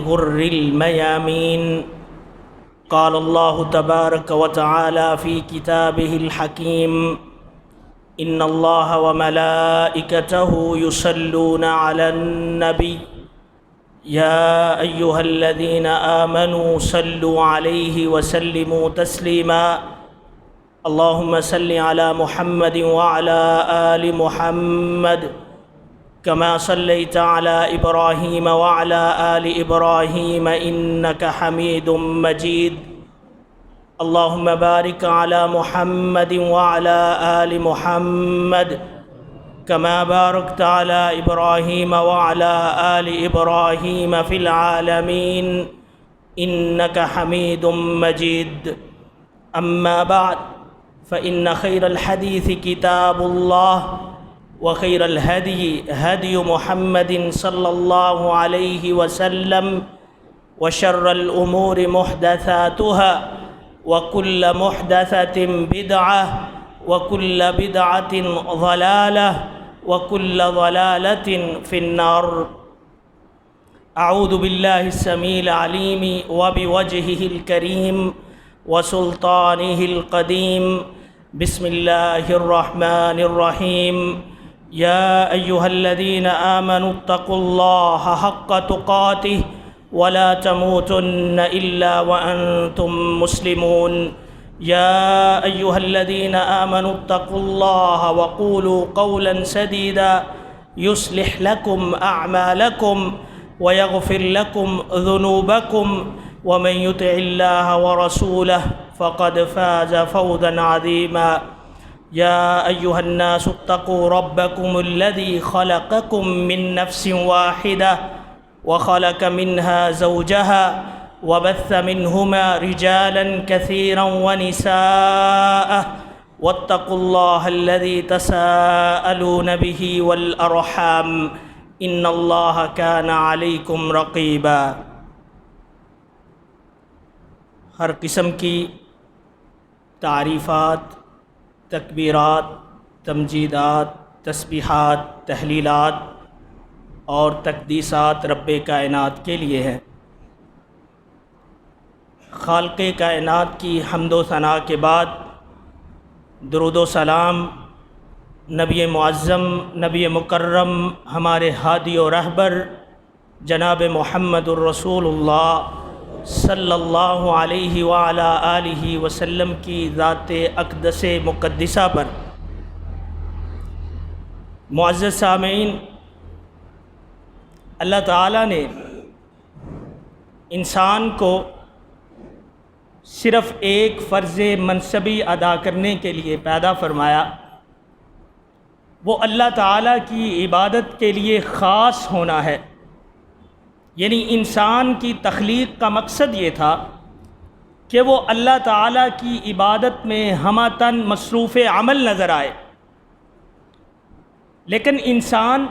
الغر الميامين. قال الله تبارك وتعالى في كتابه الحكيم: إن الله وملائكته يصلون على النبي يا أيها الذين آمنوا صلوا عليه وسلموا تسليما. اللهم صل على محمد وعلى آل محمد كما صليت على إبراهيم وعلى آل إبراهيم إنك حميد مجيد. اللهم بارك على محمد وعلى آل محمد كما باركت على إبراهيم وعلى آل إبراهيم في العالمين إنك حميد مجيد. أما بعد، فإن خير الحديث كتاب الله، وخير الهدي هدي محمد صلى الله عليه وسلم، وشر الأمور محدثاتها، وكل محدثة بدعة، وكل بدعة ضلالة، وكل ضلالة في النار. أعوذ بالله السميع العليم وبوجهه الكريم وسلطانه القديم. بسم الله الرحمن الرحيم. يا أيها الذين آمنوا اتقوا الله حق تقاته ولا تموتن إلا وأنتم مسلمون. يا أيها الذين آمنوا اتقوا الله وقولوا قولا سديدا يصلح لكم أعمالكم ويغفر لكم ذنوبكم، ومن يطع الله ورسوله فقد فاز فوزا عظيما. يا أيها الناس اتقوا ربكم الذي خلقكم من نفس واحدة وخلق منها زوجها وبث منهما رجالا كثيرا ونساء، واتقوا الله الذي تساءلون به والأرحام إن الله كان عليكم رقيبا. ہر قسم کی تعریفات، تکبیرات، تمجیدات، تسبیحات، تحلیلات اور تقدیسات رب کائنات کے لیے ہیں. خالق کائنات کی حمد و ثناء کے بعد درود و سلام نبی معظم، نبی مکرم، ہمارے ہادی و رہبر جناب محمد الرسول اللہ صلی اللہ علیہ وعلا آلہ وسلم کی ذات اقدس مقدسہ پر. معزز سامعین، اللہ تعالیٰ نے انسان کو صرف ایک فرض منصبی ادا کرنے کے لیے پیدا فرمایا، وہ اللہ تعالیٰ کی عبادت کے لیے خاص ہونا ہے. یعنی انسان کی تخلیق کا مقصد یہ تھا کہ وہ اللہ تعالیٰ کی عبادت میں ہمہ تن مصروف عمل نظر آئے. لیکن انسان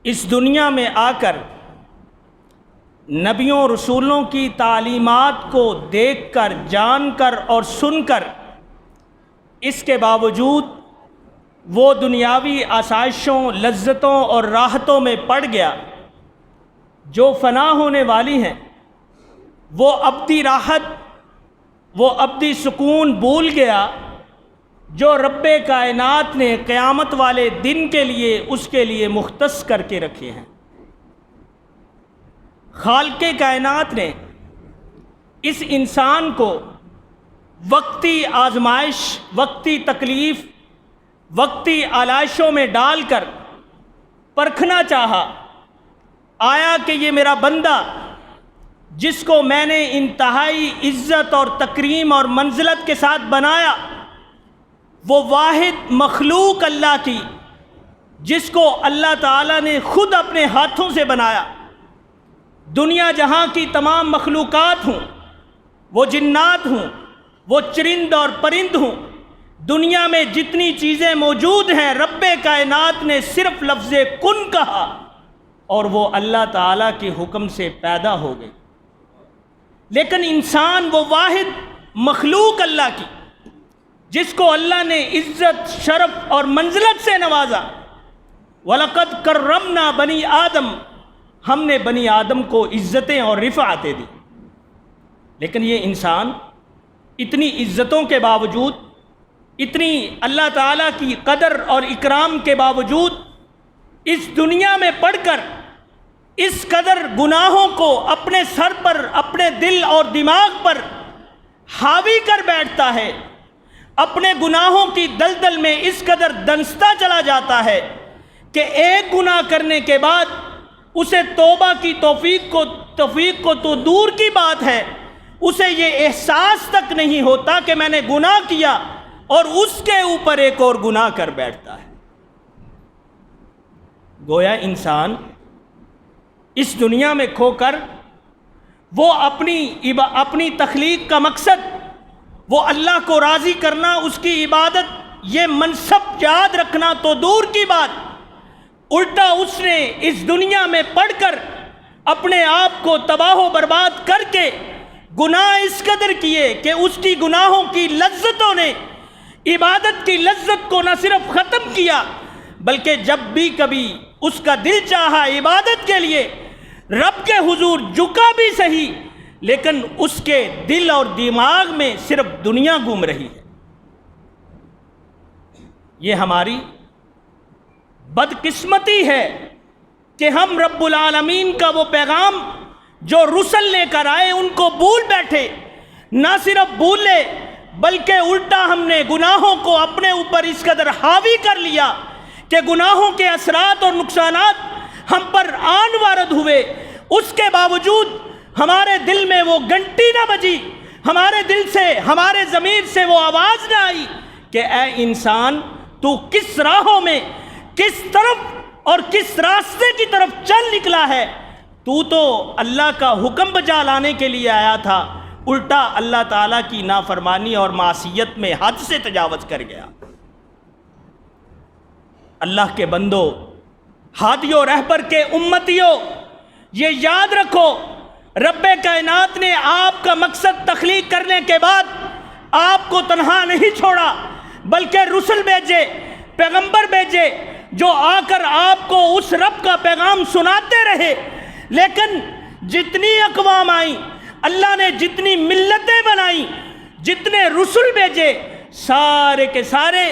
اس دنیا میں آ کر نبیوں رسولوں کی تعلیمات کو دیکھ کر، جان کر اور سن کر، اس کے باوجود وہ دنیاوی آسائشوں، لذتوں اور راحتوں میں پڑ گیا جو فنا ہونے والی ہیں. وہ ابدی راحت، وہ ابدی سکون بھول گیا جو رب کائنات نے قیامت والے دن کے لیے اس کے لیے مختص کر کے رکھے ہیں. خالق کائنات نے اس انسان کو وقتی آزمائش، وقتی تکلیف، وقتی آلائشوں میں ڈال کر پرکھنا چاہا. آیا کہ یہ میرا بندہ جس کو میں نے انتہائی عزت اور تکریم اور منزلت کے ساتھ بنایا، وہ واحد مخلوق اللہ کی جس کو اللہ تعالیٰ نے خود اپنے ہاتھوں سے بنایا. دنیا جہاں کی تمام مخلوقات ہوں، وہ جنات ہوں، وہ چرند اور پرند ہوں، دنیا میں جتنی چیزیں موجود ہیں، رب کائنات نے صرف لفظ کن کہا اور وہ اللہ تعالیٰ کے حکم سے پیدا ہو گئی. لیکن انسان وہ واحد مخلوق اللہ کی جس کو اللہ نے عزت، شرف اور منزلت سے نوازا. وَلَقَدْ كَرَّمْنَا بَنِي آدم، ہم نے بنی آدم کو عزتیں اور رفعتیں دی، لیکن یہ انسان اتنی عزتوں کے باوجود، اتنی اللہ تعالیٰ کی قدر اور اکرام کے باوجود اس دنیا میں پڑھ کر اس قدر گناہوں کو اپنے سر پر، اپنے دل اور دماغ پر حاوی کر بیٹھتا ہے، اپنے گناہوں کی دلدل میں اس قدر دنستا چلا جاتا ہے کہ ایک گناہ کرنے کے بعد اسے توبہ کی توفیق کو تو دور کی بات ہے، اسے یہ احساس تک نہیں ہوتا کہ میں نے گناہ کیا، اور اس کے اوپر ایک اور گناہ کر بیٹھتا ہے۔ گویا انسان اس دنیا میں کھو کر وہ اپنی تخلیق کا مقصد، وہ اللہ کو راضی کرنا، اس کی عبادت، یہ منصب یاد رکھنا تو دور کی بات، الٹا اس نے اس دنیا میں پڑھ کر اپنے آپ کو تباہ و برباد کر کے گناہ اس قدر کیے کہ اس کی گناہوں کی لذتوں نے عبادت کی لذت کو نہ صرف ختم کیا، بلکہ جب بھی کبھی اس کا دل چاہا عبادت کے لیے رب کے حضور جھکا بھی صحیح، لیکن اس کے دل اور دماغ میں صرف دنیا گھوم رہی ہے۔ یہ ہماری بدقسمتی ہے کہ ہم رب العالمین کا وہ پیغام جو رسل لے کر آئے ان کو بھول بیٹھے، نہ صرف بھولے بلکہ الٹا ہم نے گناہوں کو اپنے اوپر اس قدر حاوی کر لیا کہ گناہوں کے اثرات اور نقصانات ہم پر آن وارد ہوئے، اس کے باوجود ہمارے دل میں وہ گھنٹی نہ بجی، ہمارے دل سے، ہمارے ضمیر سے وہ آواز نہ آئی کہ اے انسان، تو کس راہوں میں، کس طرف اور کس راستے کی طرف چل نکلا ہے؟ تو اللہ کا حکم بجا لانے کے لیے آیا تھا، الٹا اللہ تعالیٰ کی نافرمانی اور معصیت میں حد سے تجاوز کر گیا۔ اللہ کے بندو، ہادیوں، رہبر کے امتیوں، یہ یاد رکھو، رب کائنات نے آپ کا مقصد تخلیق کرنے کے بعد آپ کو تنہا نہیں چھوڑا، بلکہ رسل بھیجے، پیغمبر بھیجے، جو آ کر آپ کو اس رب کا پیغام سناتے رہے۔ لیکن جتنی اقوام آئیں، اللہ نے جتنی ملتیں بنائیں، جتنے رسل بھیجے، سارے کے سارے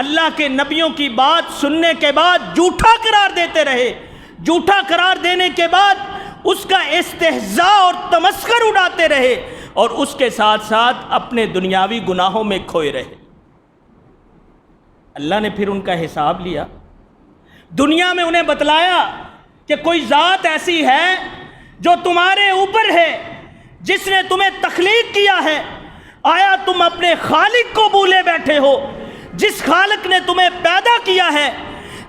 اللہ کے نبیوں کی بات سننے کے بعد جھوٹا قرار دیتے رہے، جھوٹا قرار دینے کے بعد اس کا استہزاء اور تمسخر اڑاتے رہے، اور اس کے ساتھ ساتھ اپنے دنیاوی گناہوں میں کھوئے رہے۔ اللہ نے پھر ان کا حساب لیا، دنیا میں انہیں بتلایا کہ کوئی ذات ایسی ہے جو تمہارے اوپر ہے، جس نے تمہیں تخلیق کیا ہے۔ آیا تم اپنے خالق کو بھولے بیٹھے ہو؟ جس خالق نے تمہیں پیدا کیا ہے،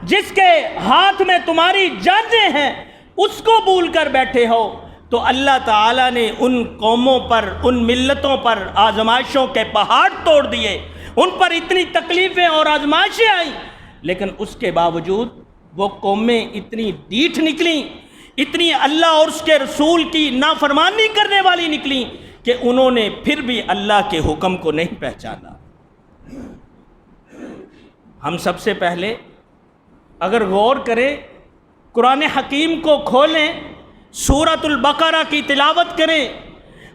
جس کے ہاتھ میں تمہاری جانیں ہیں، اس کو بھول کر بیٹھے ہو۔ تو اللہ تعالیٰ نے ان قوموں پر، ان ملتوں پر آزمائشوں کے پہاڑ توڑ دیے، ان پر اتنی تکلیفیں اور آزمائشیں آئیں، لیکن اس کے باوجود وہ قومیں اتنی ڈیٹھ نکلیں، اتنی اللہ اور اس کے رسول کی نافرمانی کرنے والی نکلیں کہ انہوں نے پھر بھی اللہ کے حکم کو نہیں پہچانا۔ ہم سب سے پہلے اگر غور کریں، قرآن حکیم کو کھولیں، سورۃ البقرہ کی تلاوت کریں،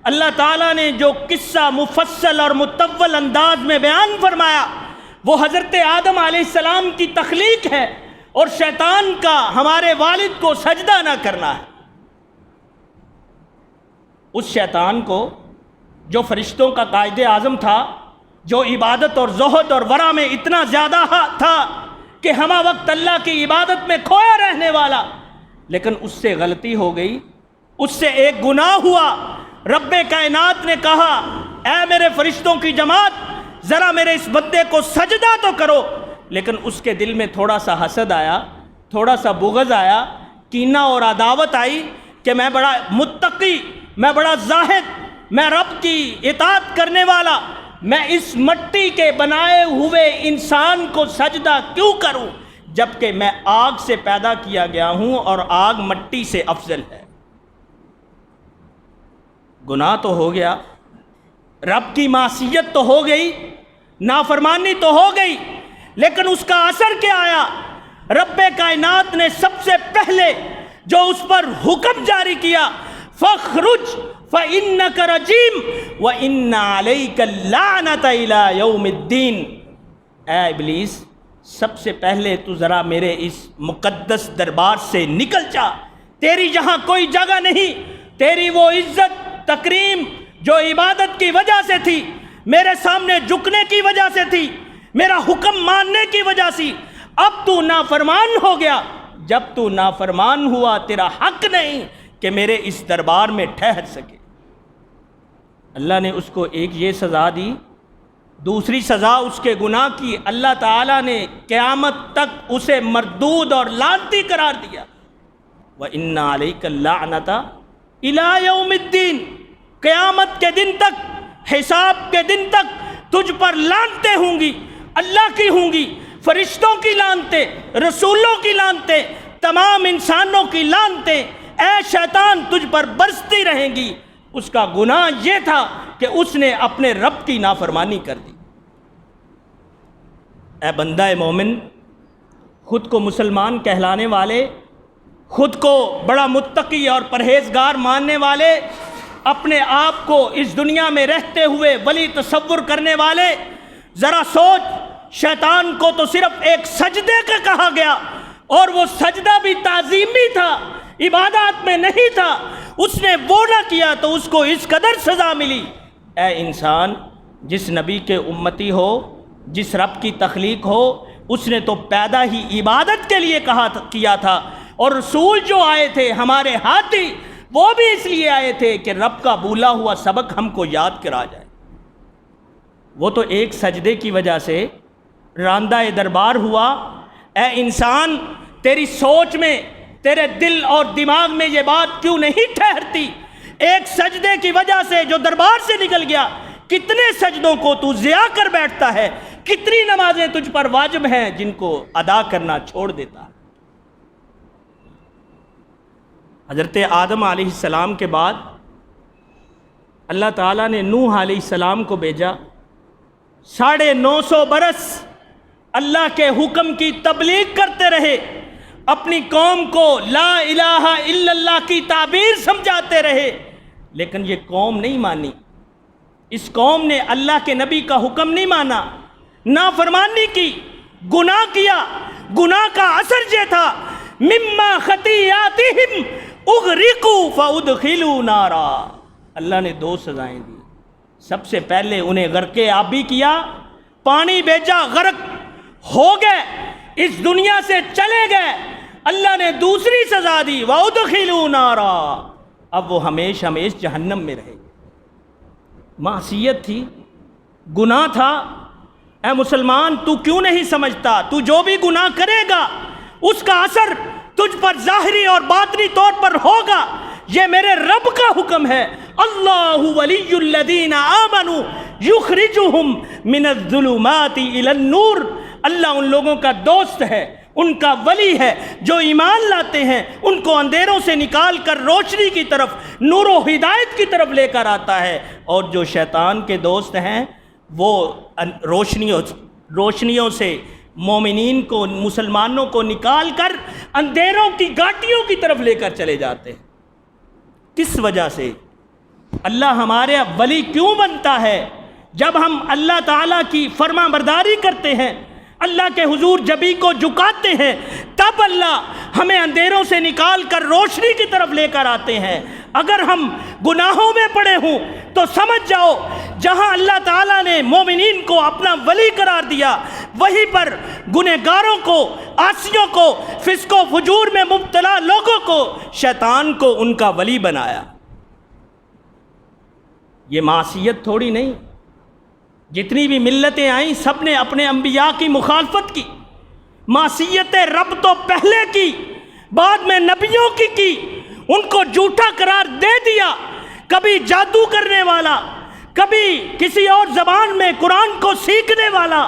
اللہ تعالیٰ نے جو قصہ مفصل اور مطول انداز میں بیان فرمایا وہ حضرت آدم علیہ السلام کی تخلیق ہے، اور شیطان کا ہمارے والد کو سجدہ نہ کرنا ہے۔ اس شیطان کو جو فرشتوں کا قائد اعظم تھا، جو عبادت اور زہد اور ورع میں اتنا زیادہ تھا کہ ہمہ وقت اللہ کی عبادت میں کھویا رہنے والا، لیکن اس سے غلطی ہو گئی، اس سے ایک گناہ ہوا۔ رب کائنات نے کہا، اے میرے فرشتوں کی جماعت، ذرا میرے اس بندے کو سجدہ تو کرو، لیکن اس کے دل میں تھوڑا سا حسد آیا، تھوڑا سا بغض آیا، کینہ اور عداوت آئی کہ میں بڑا متقی، میں بڑا زاہد، میں رب کی اطاعت کرنے والا، میں اس مٹی کے بنائے ہوئے انسان کو سجدہ کیوں کروں جبکہ میں آگ سے پیدا کیا گیا ہوں اور آگ مٹی سے افضل ہے۔ گناہ تو ہو گیا، رب کی معصیت تو ہو گئی، نافرمانی تو ہو گئی، لیکن اس کا اثر کیا آیا؟ رب کائنات نے سب سے پہلے جو اس پر حکم جاری کیا فخرج فإنک رجیم وإن علیک اللعنۃ الی یوم الدین۔ اے ابلیس، سب سے پہلے تو ذرا میرے اس مقدس دربار سے نکل جا، تیری یہاں کوئی جگہ نہیں۔ تیری وہ عزت تکریم جو عبادت کی وجہ سے تھی، میرے سامنے جھکنے کی وجہ سے تھی، میرا حکم ماننے کی وجہ سے، اب تو نافرمان ہو گیا۔ جب تو نافرمان ہوا تیرا حق نہیں کہ میرے اس دربار میں ٹھہر سکے۔ اللہ نے اس کو ایک یہ سزا دی، دوسری سزا اس کے گناہ کی اللہ تعالیٰ نے قیامت تک اسے مردود اور لعنتی قرار دیا۔ وَإِنَّ عَلَيْكَ اللَّعْنَةَ إِلَىٰ يَوْمِ الدِّينِ، قیامت کے دن تک، حساب کے دن تک تجھ پر لعنتیں ہوں گی، اللہ کی ہوں گی، فرشتوں کی لعنتیں، رسولوں کی لعنتیں، تمام انسانوں کی لعنتیں اے شیطان تجھ پر برستی رہیں گی۔ اس کا گناہ یہ تھا کہ اس نے اپنے رب کی نافرمانی کر دی۔ اے بندہ مومن، خود کو مسلمان کہلانے والے، خود کو بڑا متقی اور پرہیزگار ماننے والے، اپنے آپ کو اس دنیا میں رہتے ہوئے ولی تصور کرنے والے، ذرا سوچ، شیطان کو تو صرف ایک سجدے کا کہا گیا، اور وہ سجدہ بھی تعظیمی تھا، عبادات میں نہیں تھا۔ اس نے وہ نہ کیا تو اس کو اس قدر سزا ملی۔ اے انسان، جس نبی کے امتی ہو، جس رب کی تخلیق ہو، اس نے تو پیدا ہی عبادت کے لیے کیا تھا، اور رسول جو آئے تھے ہمارے ہاتھی، وہ بھی اس لیے آئے تھے کہ رب کا بولا ہوا سبق ہم کو یاد کرا جائے۔ وہ تو ایک سجدے کی وجہ سے راندہ دربار ہوا۔ اے انسان، تیری سوچ میں، تیرے دل اور دماغ میں یہ بات کیوں نہیں ٹھہرتی؟ ایک سجدے کی وجہ سے جو دربار سے نکل گیا، کتنے سجدوں کو تو ضیاع کر بیٹھتا ہے، کتنی نمازیں تجھ پر واجب ہیں جن کو ادا کرنا چھوڑ دیتا ہے۔ حضرت آدم علیہ السلام کے بعد اللہ تعالیٰ نے نوح علیہ السلام کو بھیجا۔ 950 برس اللہ کے حکم کی تبلیغ کرتے رہے، اپنی قوم کو لا الہ الا اللہ کی تعبیر سمجھاتے رہے، لیکن یہ قوم نہیں مانی۔ اس قوم نے اللہ کے نبی کا حکم نہیں مانا، نافرمانی کی، گناہ کیا۔ گناہ کا اثر یہ تھا مما خطیئاتہم اغرقوا فادخلوا نارا۔ اللہ نے 2 سزائیں دی۔ سب سے پہلے انہیں غرق آبی کیا، پانی بھیجا، غرق ہو گئے، اس دنیا سے چلے گئے۔ اللہ نے دوسری سزا دی وادخلوا نارا، اب وہ ہمیش جہنم میں رہے۔ معصیت تھی، گناہ تھا۔ اے مسلمان، تو کیوں نہیں سمجھتا؟ تو جو بھی گناہ کرے گا اس کا اثر تجھ پر ظاہری اور باطنی طور پر ہوگا۔ یہ میرے رب کا حکم ہے، اللہ ولی الذین آمنوا یخرجہم من الظلمات الی النور۔ اللہ ان لوگوں کا دوست ہے، ان کا ولی ہے جو ایمان لاتے ہیں، ان کو اندھیروں سے نکال کر روشنی کی طرف، نور و ہدایت کی طرف لے کر آتا ہے، اور جو شیطان کے دوست ہیں وہ روشنیوں سے مومنین کو، مسلمانوں کو نکال کر اندھیروں کی گھاٹیوں کی طرف لے کر چلے جاتے ہیں۔ کس وجہ سے؟ اللہ ہمارے ولی کیوں بنتا ہے؟ جب ہم اللہ تعالیٰ کی فرما برداری کرتے ہیں، اللہ کے حضور جبی کو جھکاتے ہیں، تب اللہ ہمیں اندھیروں سے نکال کر روشنی کی طرف لے کر آتے ہیں۔ اگر ہم گناہوں میں پڑے ہوں تو سمجھ جاؤ، جہاں اللہ تعالیٰ نے مومنین کو اپنا ولی قرار دیا، وہیں پر گنہگاروں کو، عاصیوں کو، فسق و فجور میں مبتلا لوگوں کو شیطان کو ان کا ولی بنایا۔ یہ معصیت تھوڑی نہیں، جتنی بھی ملتیں آئیں سب نے اپنے انبیاء کی مخالفت کی۔ معصیت رب تو پہلے کی، بعد میں نبیوں کی، ان کو جھوٹا قرار دے دیا۔ کبھی جادو کرنے والا، کبھی کسی اور زبان میں قرآن کو سیکھنے والا،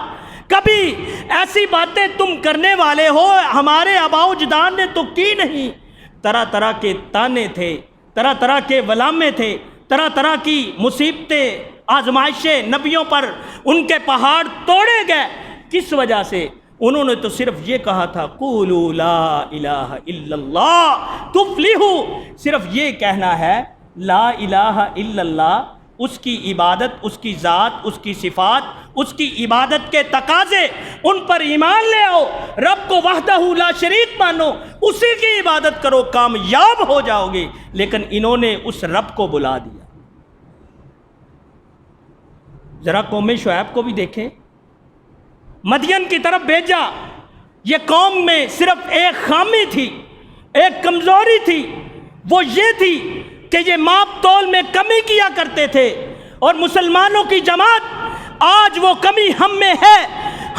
کبھی ایسی باتیں تم کرنے والے ہو ہمارے آباء و اجداد نے تو کی نہیں۔ طرح طرح کے تانے تھے، طرح طرح کے ولامے تھے، طرح طرح کی مصیبتیں، آزمائشیں نبیوں پر، ان کے پہاڑ توڑے گئے۔ کس وجہ سے؟ انہوں نے تو صرف یہ کہا تھا قولوا لا الہ الا اللہ تفلحوا، صرف یہ کہنا ہے لا الہ الا اللہ، اس کی عبادت، اس کی ذات، اس کی صفات، اس کی عبادت کے تقاضے، ان پر ایمان لے آؤ، رب کو وحدہ لا شریک مانو، اسی کی عبادت کرو، کامیاب ہو جاؤ گے۔ لیکن انہوں نے اس رب کو بلا دیا۔ ذرا قوم شعیب کو بھی دیکھیں، مدین کی طرف بھیجا، یہ قوم میں صرف ایک خامی تھی، ایک کمزوری تھی، وہ یہ تھی کہ یہ ماپ تول میں کمی کیا کرتے تھے، اور مسلمانوں کی جماعت آج وہ کمی ہم میں ہے۔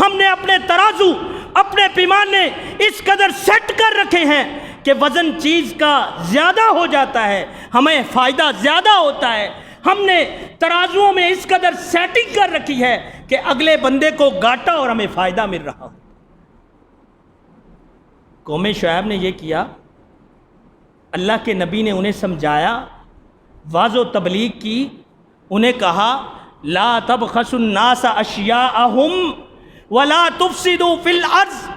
ہم نے اپنے ترازو، اپنے پیمانے اس قدر سیٹ کر رکھے ہیں کہ وزن چیز کا زیادہ ہو جاتا ہے، ہمیں فائدہ زیادہ ہوتا ہے۔ ہم نے ترازوؤں میں اس قدر سیٹنگ کر رکھی ہے کہ اگلے بندے کو گھاٹا اور ہمیں فائدہ مل رہا ہو۔ قوم شعیب نے یہ کیا، اللہ کے نبی نے انہیں سمجھایا، واضح و تبلیغ کی، انہیں کہا لا تبخسوا الناس اشیاءہم ولا تفسدوا فی الارض،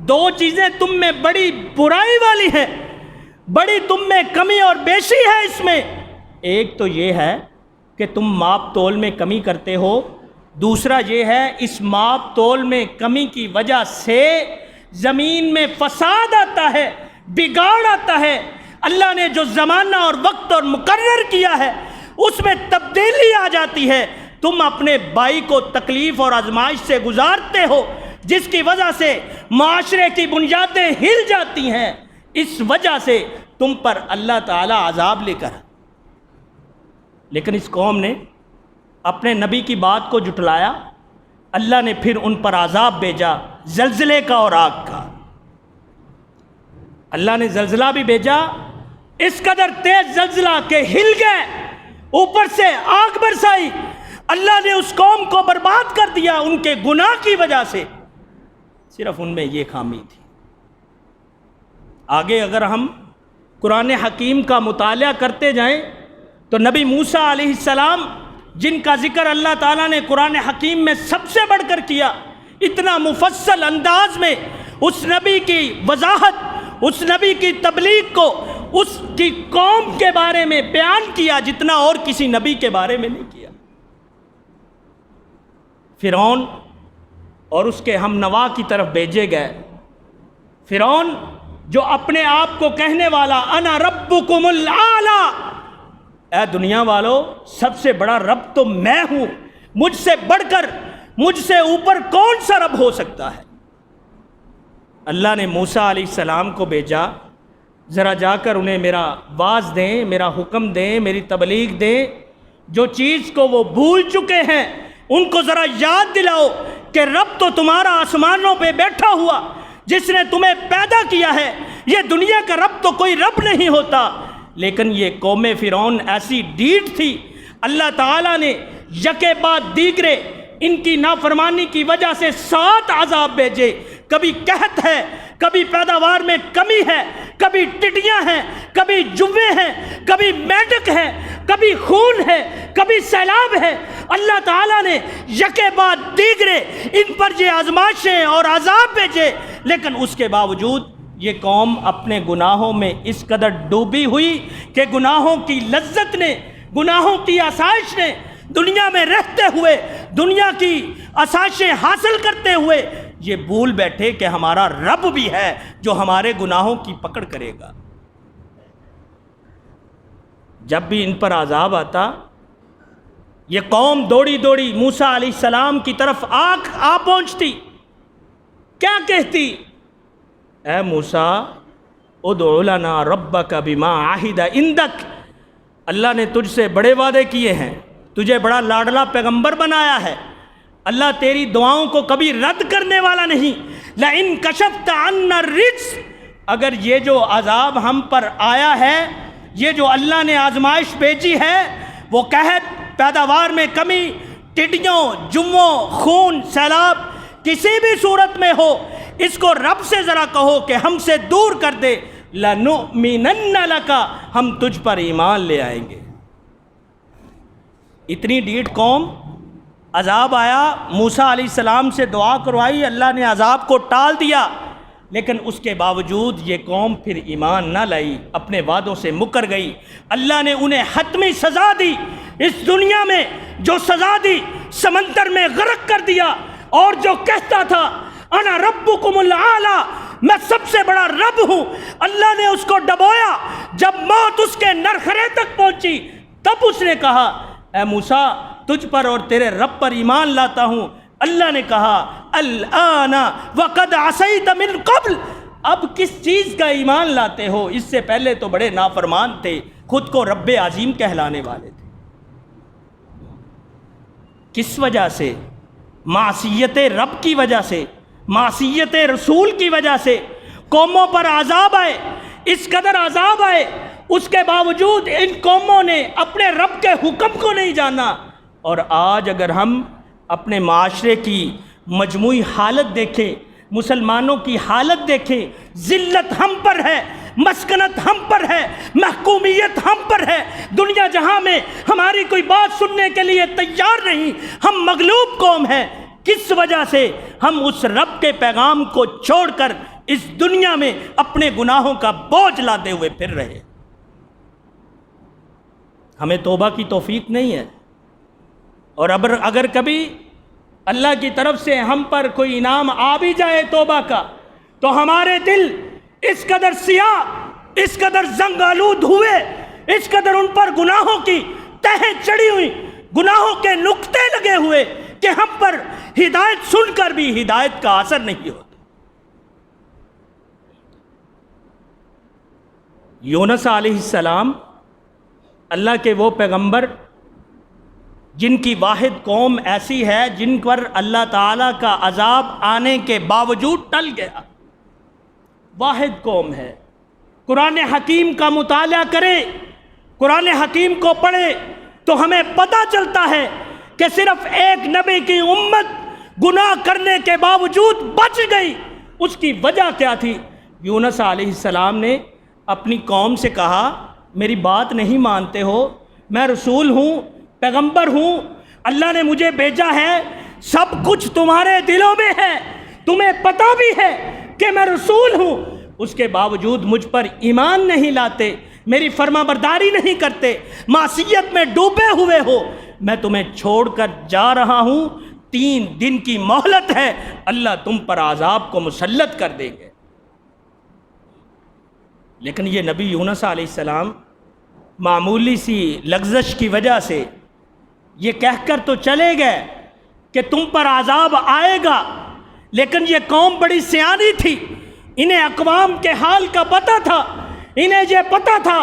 دو چیزیں تم میں بڑی برائی والی ہیں، بڑی تم میں کمی اور بیشی ہے اس میں۔ ایک تو یہ ہے کہ تم ماپ تول میں کمی کرتے ہو، دوسرا یہ ہے اس ماپ تول میں کمی کی وجہ سے زمین میں فساد آتا ہے، بگاڑ آتا ہے۔ اللہ نے جو زمانہ اور وقت اور مقرر کیا ہے اس میں تبدیلی آ جاتی ہے۔ تم اپنے بھائی کو تکلیف اور آزمائش سے گزارتے ہو، جس کی وجہ سے معاشرے کی بنیادیں ہل جاتی ہیں، اس وجہ سے تم پر اللہ تعالیٰ عذاب لے کر۔ لیکن اس قوم نے اپنے نبی کی بات کو جھٹلایا، اللہ نے پھر ان پر عذاب بھیجا، زلزلے کا اور آگ کا۔ اللہ نے زلزلہ بھی بھیجا، اس قدر تیز زلزلہ کہ ہل گئے، اوپر سے آگ برسائی۔ اللہ نے اس قوم کو برباد کر دیا ان کے گناہ کی وجہ سے، صرف ان میں یہ خامی تھی۔ آگے اگر ہم قرآن حکیم کا مطالعہ کرتے جائیں تو نبی موسیٰ علیہ السلام، جن کا ذکر اللہ تعالیٰ نے قرآن حکیم میں سب سے بڑھ کر کیا، اتنا مفصل انداز میں اس نبی کی وضاحت، اس نبی کی تبلیغ کو اس کی قوم کے بارے میں بیان کیا جتنا اور کسی نبی کے بارے میں نہیں کیا۔ فرعون اور اس کے ہم نوا کی طرف بھیجے گئے۔ فرعون جو اپنے آپ کو کہنے والا انا ربکم الاعلی، اے دنیا والو سب سے بڑا رب تو میں ہوں، مجھ سے بڑھ کر، مجھ سے اوپر کون سا رب ہو سکتا ہے؟ اللہ نے موسیٰ علیہ السلام کو بھیجا، ذرا جا کر انہیں میرا واعظ دیں، میرا حکم دیں، میری تبلیغ دیں، جو چیز کو وہ بھول چکے ہیں ان کو ذرا یاد دلاؤ کہ رب تو تمہارا آسمانوں پہ بیٹھا ہوا جس نے تمہیں پیدا کیا ہے، یہ دنیا کا رب تو کوئی رب نہیں ہوتا۔ لیکن یہ قوم فرعون ایسی ڈیٹ تھی، اللہ تعالیٰ نے یکے بعد دیگرے ان کی نافرمانی کی وجہ سے 7 عذاب بھیجے۔ کبھی قحط ہے، کبھی پیداوار میں کمی ہے، کبھی ٹڈیاں ہیں، کبھی جوے ہیں، کبھی میڈک ہے، کبھی خون ہے، کبھی سیلاب ہے۔ اللہ تعالیٰ نے یکے بعد دیگرے ان پر یہ آزمائشیں اور عذاب بھیجے، لیکن اس کے باوجود یہ قوم اپنے گناہوں میں اس قدر ڈوبی ہوئی کہ گناہوں کی لذت نے، گناہوں کی آسائش نے، دنیا میں رہتے ہوئے، دنیا کی آسائشیں حاصل کرتے ہوئے یہ بھول بیٹھے کہ ہمارا رب بھی ہے جو ہمارے گناہوں کی پکڑ کرے گا۔ جب بھی ان پر عذاب آتا، یہ قوم دوڑی دوڑی موسیٰ علیہ السلام کی طرف آ پہنچتی، کیا کہتی؟ اے موسیٰ ادع لنا ربک بما عہد عندک، اللہ نے تجھ سے بڑے وعدے کیے ہیں، تجھے بڑا لاڈلا پیغمبر بنایا ہے، اللہ تیری دعاؤں کو کبھی رد کرنے والا نہیں۔ لئن کشفت عنا الرجز، اگر یہ جو عذاب ہم پر آیا ہے، یہ جو اللہ نے آزمائش بھیجی ہے، وہ قحط، پیداوار میں کمی، ٹڈیوں، جوؤں، خون، سیلاب، کسی بھی صورت میں ہو، اس کو رب سے ذرا کہو کہ ہم سے دور کر دے، لَنُؤْمِنَنَّ لَكَ، ہم تجھ پر ایمان لے آئیں گے۔ اتنی ڈیٹ قوم عذاب آیا، موسیٰ علیہ السلام سے دعا کروائی، اللہ نے عذاب کو ٹال دیا، لیکن اس کے باوجود یہ قوم پھر ایمان نہ لائی، اپنے وعدوں سے مکر گئی۔ اللہ نے انہیں حتمی سزا دی، اس دنیا میں جو سزا دی سمندر میں غرق کر دیا، اور جو کہتا تھا انا ربکم الاعلی، میں سب سے بڑا رب ہوں، اللہ نے اس کو ڈبویا۔ جب موت اس کے نرخرے تک پہنچی تب اس نے کہا اے موسیٰ تجھ پر اور تیرے رب پر ایمان لاتا ہوں۔ اللہ نے کہا الآن وقد عصیت من قبل، اب کس چیز کا ایمان لاتے ہو؟ اس سے پہلے تو بڑے نافرمان تھے، خود کو رب عظیم کہلانے والے تھے۔ کس وجہ سے؟ معصیت رب کی وجہ سے، معصیت رسول کی وجہ سے قوموں پر عذاب آئے، اس قدر عذاب آئے، اس کے باوجود ان قوموں نے اپنے رب کے حکم کو نہیں جانا۔ اور آج اگر ہم اپنے معاشرے کی مجموعی حالت دیکھیں، مسلمانوں کی حالت دیکھیں، ذلت ہم پر ہے، مسکنت ہم پر ہے، محکومیت ہم پر ہے، دنیا جہاں میں ہماری کوئی بات سننے کے لیے تیار نہیں، ہم مغلوب قوم ہیں۔ کس وجہ سے؟ ہم اس رب کے پیغام کو چھوڑ کر اس دنیا میں اپنے گناہوں کا بوجھ لاتے ہوئے پھر رہے۔ ہمیں توبہ کی توفیق نہیں ہے، اور اگر کبھی اللہ کی طرف سے ہم پر کوئی انعام آ بھی جائے توبہ کا، تو ہمارے دل اس قدر سیاہ، اس قدر زنگ آلود ہوئے، اس قدر ان پر گناہوں کی تہیں چڑھی ہوئی، گناہوں کے نقطے لگے ہوئے کہ ہم پر ہدایت سن کر بھی ہدایت کا اثر نہیں ہوتا۔ یونس علیہ السلام اللہ کے وہ پیغمبر جن کی واحد قوم ایسی ہے جن پر اللہ تعالیٰ کا عذاب آنے کے باوجود ٹل گیا، واحد قوم ہے۔ قرآن حکیم کا مطالعہ کرے، قرآن حکیم کو پڑھے تو ہمیں پتہ چلتا ہے کہ صرف ایک نبی کی امت گناہ کرنے کے باوجود بچ گئی۔ اس کی وجہ کیا تھی؟ یونس علیہ السلام نے اپنی قوم سے کہا میری بات نہیں مانتے ہو، میں رسول ہوں، پیغمبر ہوں، اللہ نے مجھے بھیجا ہے، سب کچھ تمہارے دلوں میں ہے، تمہیں پتہ بھی ہے کہ میں رسول ہوں، اس کے باوجود مجھ پر ایمان نہیں لاتے، میری فرما برداری نہیں کرتے، معصیت میں ڈوبے ہوئے ہو، میں تمہیں چھوڑ کر جا رہا ہوں، 3 دن کی مہلت ہے، اللہ تم پر عذاب کو مسلط کر دیں گے۔ لیکن یہ نبی یونس علیہ السلام معمولی سی لغزش کی وجہ سے یہ کہہ کر تو چلے گئے کہ تم پر عذاب آئے گا، لیکن یہ قوم بڑی سیانی تھی، انہیں اقوام کے حال کا پتہ تھا، انہیں یہ پتہ تھا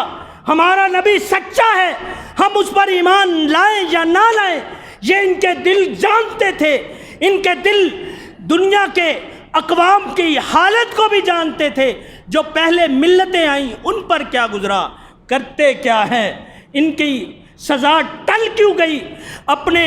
ہمارا نبی سچا ہے، ہم اس پر ایمان لائیں یا نہ لائیں، یہ ان کے دل جانتے تھے، ان کے دل دنیا کے اقوام کی حالت کو بھی جانتے تھے، جو پہلے ملتیں آئیں ان پر کیا گزرا، کرتے کیا ہیں، ان کی سزا ٹل کیوں گئی، اپنے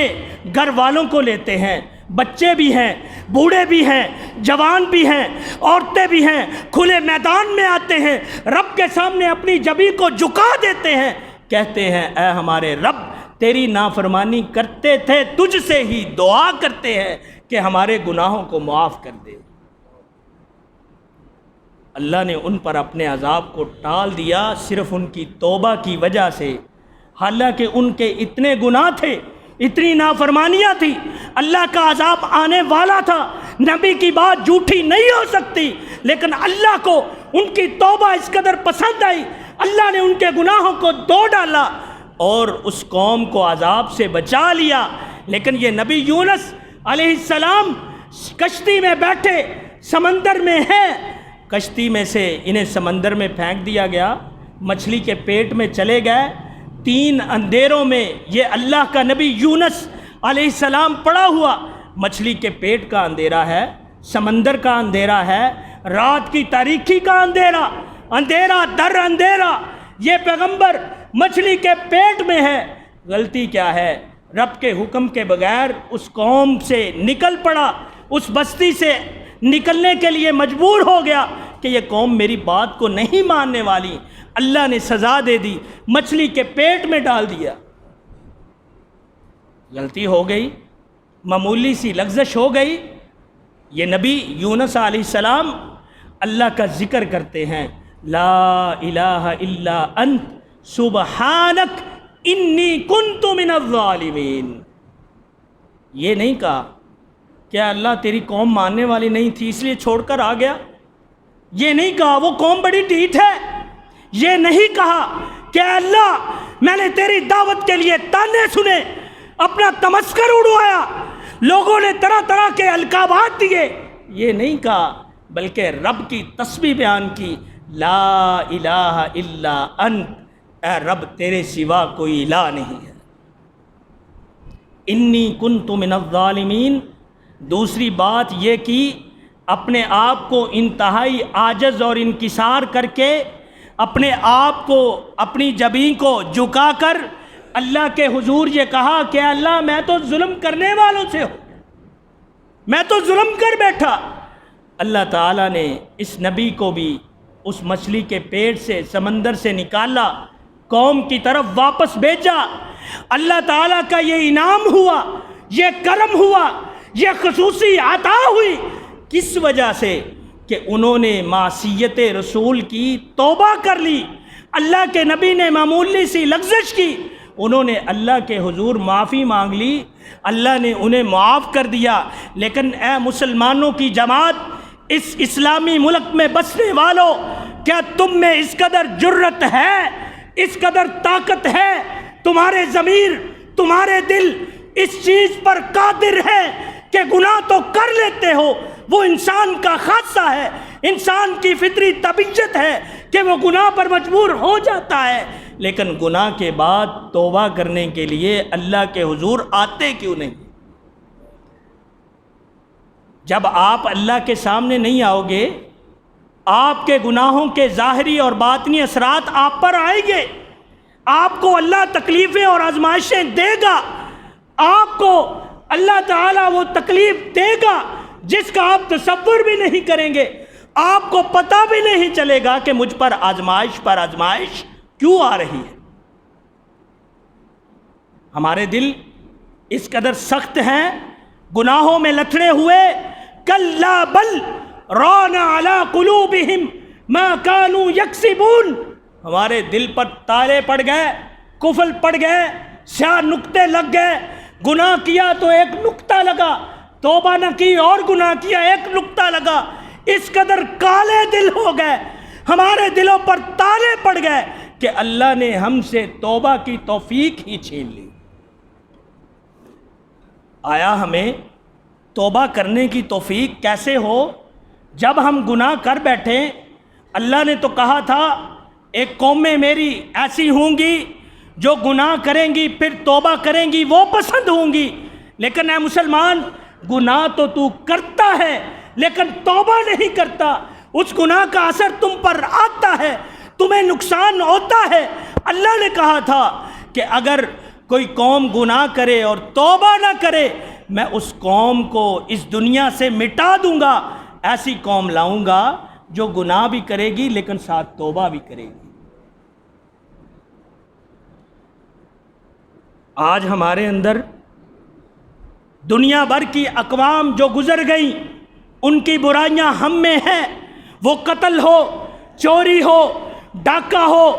گھر والوں کو لیتے ہیں، بچے بھی ہیں، بوڑھے بھی ہیں، جوان بھی ہیں، عورتیں بھی ہیں، کھلے میدان میں آتے ہیں، رب کے سامنے اپنی جبیں کو جھکا دیتے ہیں، کہتے ہیں اے ہمارے رب تیری نافرمانی کرتے تھے، تجھ سے ہی دعا کرتے ہیں کہ ہمارے گناہوں کو معاف کر دے۔ اللہ نے ان پر اپنے عذاب کو ٹال دیا صرف ان کی توبہ کی وجہ سے، حالانکہ ان کے اتنے گناہ تھے، اتنی نافرمانیاں تھی، اللہ کا عذاب آنے والا تھا، نبی کی بات جھوٹی نہیں ہو سکتی، لیکن اللہ کو ان کی توبہ اس قدر پسند آئی، اللہ نے ان کے گناہوں کو دھو ڈالا اور اس قوم کو عذاب سے بچا لیا۔ لیکن یہ نبی یونس علیہ السلام کشتی میں بیٹھے، سمندر میں ہیں، کشتی میں سے انہیں سمندر میں پھینک دیا گیا، مچھلی کے پیٹ میں چلے گئے، 3 اندھیروں میں یہ اللہ کا نبی یونس علیہ السلام پڑا ہوا، مچھلی کے پیٹ کا اندھیرا ہے، سمندر کا اندھیرا ہے، رات کی تاریکی کا اندھیرا، اندھیرا در اندھیرا، یہ پیغمبر مچھلی کے پیٹ میں ہے۔ غلطی کیا ہے؟ رب کے حکم کے بغیر اس قوم سے نکل پڑا، اس بستی سے نکلنے کے لیے مجبور ہو گیا کہ یہ قوم میری بات کو نہیں ماننے والی، اللہ نے سزا دے دی، مچھلی کے پیٹ میں ڈال دیا۔ غلطی ہو گئی، معمولی سی لغزش ہو گئی. یہ نبی یونس علیہ السلام اللہ کا ذکر کرتے ہیں, لا الہ الا انت سبحانک انی کنت من الظالمین. یہ نہیں کہا کیا اللہ تیری قوم ماننے والی نہیں تھی اس لیے چھوڑ کر آ گیا. یہ نہیں کہا وہ قوم بڑی ڈھیٹ ہے. یہ نہیں کہا کہ اللہ میں نے تیری دعوت کے لیے تانے سنے, اپنا تمسخر اڑوایا, لوگوں نے طرح طرح کے القابات دیے. یہ نہیں کہا بلکہ رب کی تسبیح بیان کی, لا الہ الا انت, اے رب تیرے سوا کوئی الہ نہیں ہے. انی کنت من الظالمین. دوسری بات یہ کی اپنے آپ کو انتہائی عاجز اور انکسار کر کے, اپنے آپ کو اپنی جبین کو جھکا کر اللہ کے حضور یہ کہا کہ اللہ میں تو ظلم کرنے والوں سے ہوں, میں تو ظلم کر بیٹھا. اللہ تعالیٰ نے اس نبی کو بھی اس مچھلی کے پیٹ سے سمندر سے نکالا, قوم کی طرف واپس بھیجا. اللہ تعالیٰ کا یہ انعام ہوا, یہ کرم ہوا, یہ خصوصی عطا ہوئی. کس وجہ سے؟ کہ انہوں نے معصیت رسول کی توبہ کر لی. اللہ کے نبی نے معمولی سی لغزش کی, انہوں نے اللہ کے حضور معافی مانگ لی, اللہ نے انہیں معاف کر دیا. لیکن اے مسلمانوں کی جماعت, اس اسلامی ملک میں بسنے والوں, کیا تم میں اس قدر جرت ہے, اس قدر طاقت ہے, تمہارے ضمیر تمہارے دل اس چیز پر قادر ہے کہ گناہ تو کر لیتے ہو؟ وہ انسان کا خاصہ ہے, انسان کی فطری طبیعت ہے کہ وہ گناہ پر مجبور ہو جاتا ہے. لیکن گناہ کے بعد توبہ کرنے کے لیے اللہ کے حضور آتے کیوں نہیں؟ جب آپ اللہ کے سامنے نہیں آؤ گے, آپ کے گناہوں کے ظاہری اور باطنی اثرات آپ پر آئیں گے. آپ کو اللہ تکلیفیں اور آزمائشیں دے گا, آپ کو اللہ تعالیٰ وہ تکلیف دے گا جس کا آپ تصور بھی نہیں کریں گے. آپ کو پتہ بھی نہیں چلے گا کہ مجھ پر آزمائش کیوں آ رہی ہے. ہمارے دل اس قدر سخت ہیں, گناہوں میں لتھڑے ہوئے, کلا بل ران علی قلوبہم ما کانوا یکسبون. ہمارے دل پر تالے پڑ گئے, قفل پڑ گئے, سیاہ نقطے لگ گئے. گناہ کیا تو ایک نقطہ لگا, توبہ نہ کی اور گناہ کیا ایک نقطہ لگا. اس قدر کالے دل ہو گئے, ہمارے دلوں پر تالے پڑ گئے کہ اللہ نے ہم سے توبہ کی توفیق ہی چھین لی. آیا ہمیں توبہ کرنے کی توفیق کیسے ہو جب ہم گناہ کر بیٹھیں؟ اللہ نے تو کہا تھا ایک قومیں میری ایسی ہوں گی جو گناہ کریں گی پھر توبہ کریں گی, وہ پسند ہوں گی. لیکن اے مسلمان, گناہ تو تو کرتا ہے لیکن توبہ نہیں کرتا. اس گناہ کا اثر تم پر آتا ہے, تمہیں نقصان ہوتا ہے. اللہ نے کہا تھا کہ اگر کوئی قوم گناہ کرے اور توبہ نہ کرے, میں اس قوم کو اس دنیا سے مٹا دوں گا. ایسی قوم لاؤں گا جو گناہ بھی کرے گی لیکن ساتھ توبہ بھی کرے گی. آج ہمارے اندر دنیا بھر کی اقوام جو گزر گئیں ان کی برائیاں ہم میں ہیں. وہ قتل ہو, چوری ہو, ڈاکہ ہو,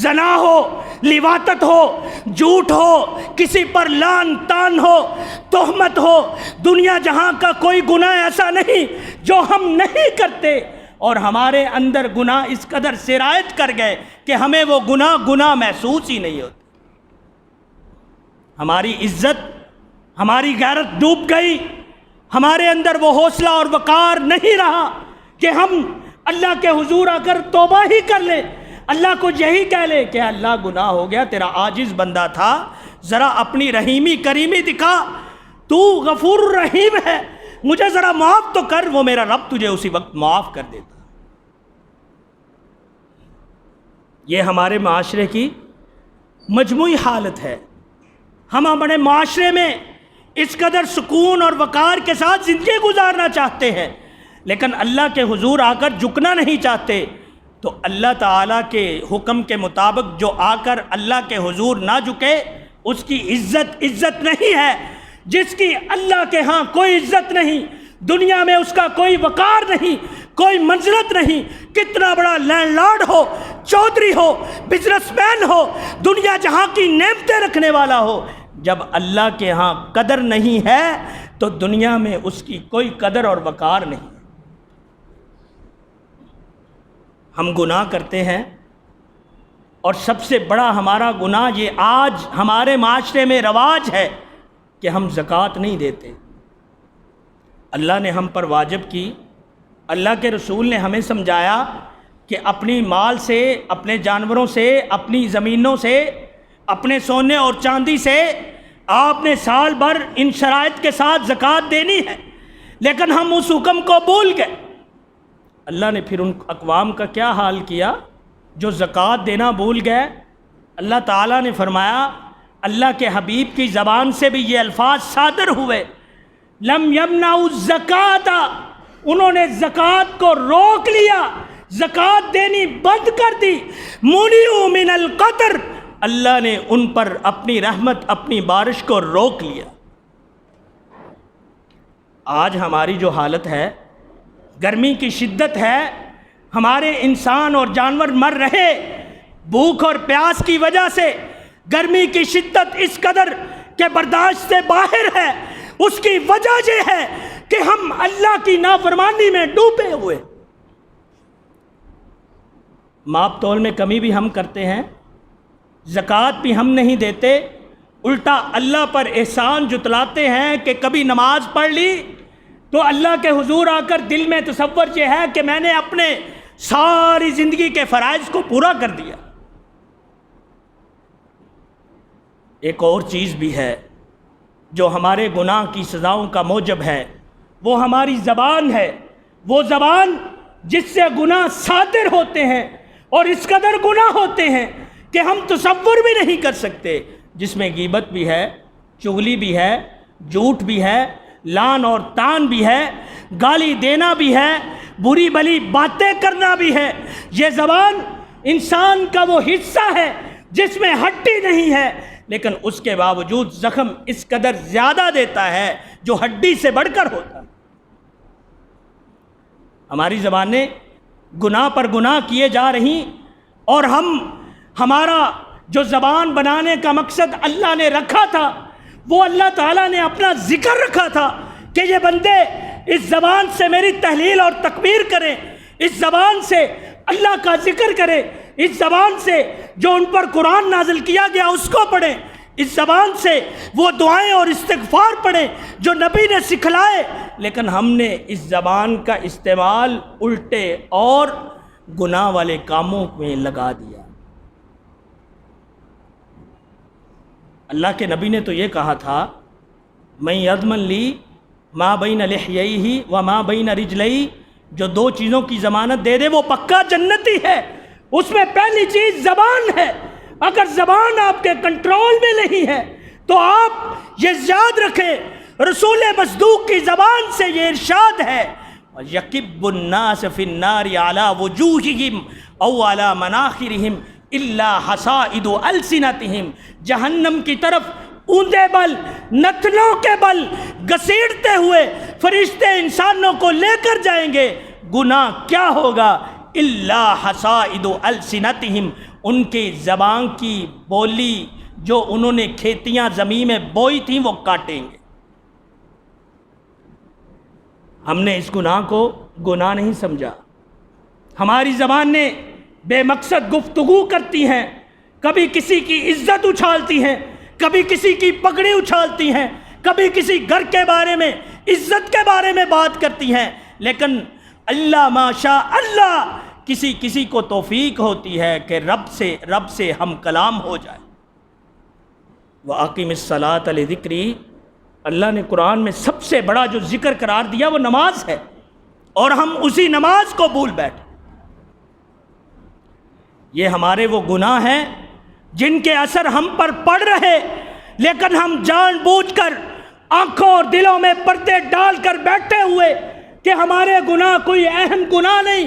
زنا ہو, لواطت ہو, جھوٹ ہو, کسی پر لعن طعن ہو, تہمت ہو. دنیا جہاں کا کوئی گناہ ایسا نہیں جو ہم نہیں کرتے, اور ہمارے اندر گناہ اس قدر سرایت کر گئے کہ ہمیں وہ گناہ محسوس ہی نہیں ہوتے. ہماری عزت, ہماری غیرت ڈوب گئی. ہمارے اندر وہ حوصلہ اور وقار نہیں رہا کہ ہم اللہ کے حضور آ کر توبہ ہی کر لیں, اللہ کو یہی کہہ لیں کہ اللہ گناہ ہو گیا, تیرا عاجز بندہ تھا, ذرا اپنی رحیمی کریمی دکھا, تو غفور الرحیم ہے, مجھے ذرا معاف تو کر. وہ میرا رب تجھے اسی وقت معاف کر دیتا. یہ ہمارے معاشرے کی مجموعی حالت ہے. ہم اپنے معاشرے میں اس قدر سکون اور وقار کے ساتھ زندگی گزارنا چاہتے ہیں لیکن اللہ کے حضور آ کر جھکنا نہیں چاہتے. تو اللہ تعالیٰ کے حکم کے مطابق جو آ کر اللہ کے حضور نہ جھکے اس کی عزت نہیں ہے. جس کی اللہ کے ہاں کوئی عزت نہیں، دنیا میں اس کا کوئی وقار نہیں، کوئی منزلت نہیں، کتنا بڑا لینڈ لارڈ ہو، چودھری ہو، بزنس مین ہو، دنیا جہاں کی نعمتیں رکھنے والا ہو، جب اللہ کے ہاں قدر نہیں ہے تو دنیا میں اس کی کوئی قدر اور وقار نہیں۔ ہم گناہ کرتے ہیں، اور سب سے بڑا ہمارا گناہ یہ آج ہمارے معاشرے میں رواج ہے کہ ہم زکوٰۃ نہیں دیتے۔ اللہ نے ہم پر واجب کی، اللہ کے رسول نے ہمیں سمجھایا کہ اپنی مال سے، اپنے جانوروں سے، اپنی زمینوں سے، اپنے سونے اور چاندی سے آپ نے سال بھر ان شرائط کے ساتھ زکوٰۃ دینی ہے، لیکن ہم اس حکم کو بھول گئے۔ اللہ نے پھر ان اقوام کا کیا حال کیا جو زکوٰۃ دینا بھول گئے؟ اللہ تعالیٰ نے فرمایا، اللہ کے حبیب کی زبان سے بھی یہ الفاظ صادر ہوئے، لم یمنعوا الزکوٰۃ، انہوں نے زکوٰۃ کو روک لیا، زکوٰۃ دینی بند کر دی، منعوا من القطر، اللہ نے ان پر اپنی رحمت، اپنی بارش کو روک لیا۔ آج ہماری جو حالت ہے، گرمی کی شدت ہے، ہمارے انسان اور جانور مر رہے بھوک اور پیاس کی وجہ سے، گرمی کی شدت اس قدر کہ برداشت سے باہر ہے، اس کی وجہ یہ ہے کہ ہم اللہ کی نافرمانی میں ڈوبے ہوئے۔ ماپ تول میں کمی بھی ہم کرتے ہیں، زکوٰۃ بھی ہم نہیں دیتے، الٹا اللہ پر احسان جتلاتے ہیں کہ کبھی نماز پڑھ لی تو اللہ کے حضور آ کر دل میں تصور یہ ہے کہ میں نے اپنے ساری زندگی کے فرائض کو پورا کر دیا۔ ایک اور چیز بھی ہے جو ہمارے گناہ کی سزاؤں کا موجب ہے، وہ ہماری زبان ہے، وہ زبان جس سے گناہ صادر ہوتے ہیں اور اس قدر گناہ ہوتے ہیں کہ ہم تصور بھی نہیں کر سکتے، جس میں غیبت بھی ہے، چغلی بھی ہے، جھوٹ بھی ہے، لعن اور طعن بھی ہے، گالی دینا بھی ہے، بری بھلی باتیں کرنا بھی ہے۔ یہ زبان انسان کا وہ حصہ ہے جس میں ہڈی نہیں ہے، لیکن اس کے باوجود زخم اس قدر زیادہ دیتا ہے جو ہڈی سے بڑھ کر ہوتا ہے۔ ہماری زبانیں گناہ پر گناہ کیے جا رہی، اور ہمارا جو زبان بنانے کا مقصد اللہ نے رکھا تھا، وہ اللہ تعالیٰ نے اپنا ذکر رکھا تھا کہ یہ بندے اس زبان سے میری تحلیل اور تکبیر کریں، اس زبان سے اللہ کا ذکر کریں، اس زبان سے جو ان پر قرآن نازل کیا گیا اس کو پڑھیں، اس زبان سے وہ دعائیں اور استغفار پڑھیں جو نبی نے سکھلائے، لیکن ہم نے اس زبان کا استعمال الٹے اور گناہ والے کاموں میں لگا دیا۔ اللہ کے نبی نے تو یہ کہا تھا، میں یضمن لی ما بین لحییہ و ما بین رجلیہ، جو دو چیزوں کی ضمانت دے دے وہ پکا جنتی ہے۔ اس میں پہلی چیز زبان ہے، اگر زبان آپ کے کنٹرول میں نہیں ہے تو آپ یہ یاد رکھیں، رسول مصدوق کی زبان سے یہ ارشاد ہے، یکب الناس فی النار علی وجوہہم او علی مناخرہم الا حصائد السنتہم، جہنم کی طرف اونچے بل، نتنوں کے بل گھسیٹتے ہوئے فرشتے انسانوں کو لے کر جائیں گے۔ گناہ کیا ہوگا؟ الا حصائد السنتہم، ان کی زبان کی بولی جو انہوں نے کھیتیاں زمین میں بوئی تھیں وہ کاٹیں گے۔ ہم نے اس گناہ کو گناہ نہیں سمجھا، ہماری زبان نے بے مقصد گفتگو کرتی ہیں، کبھی کسی کی عزت اچھالتی ہیں، کبھی کسی کی پگڑی اچھالتی ہیں، کبھی کسی گھر کے بارے میں، عزت کے بارے میں بات کرتی ہیں، لیکن اللہ ماشاء اللہ کسی کو توفیق ہوتی ہے کہ رب سے ہم کلام ہو جائے۔ وَأَقِمِ الصَّلَاةَ لِذِكْرِي، اللہ نے قرآن میں سب سے بڑا جو ذکر قرار دیا وہ نماز ہے، اور ہم اسی نماز کو بھول بیٹھے۔ یہ ہمارے وہ گناہ ہیں جن کے اثر ہم پر پڑ رہے، لیکن ہم جان بوجھ کر آنکھوں اور دلوں میں پردے ڈال کر بیٹھے ہوئے کہ ہمارے گناہ کوئی اہم گناہ نہیں،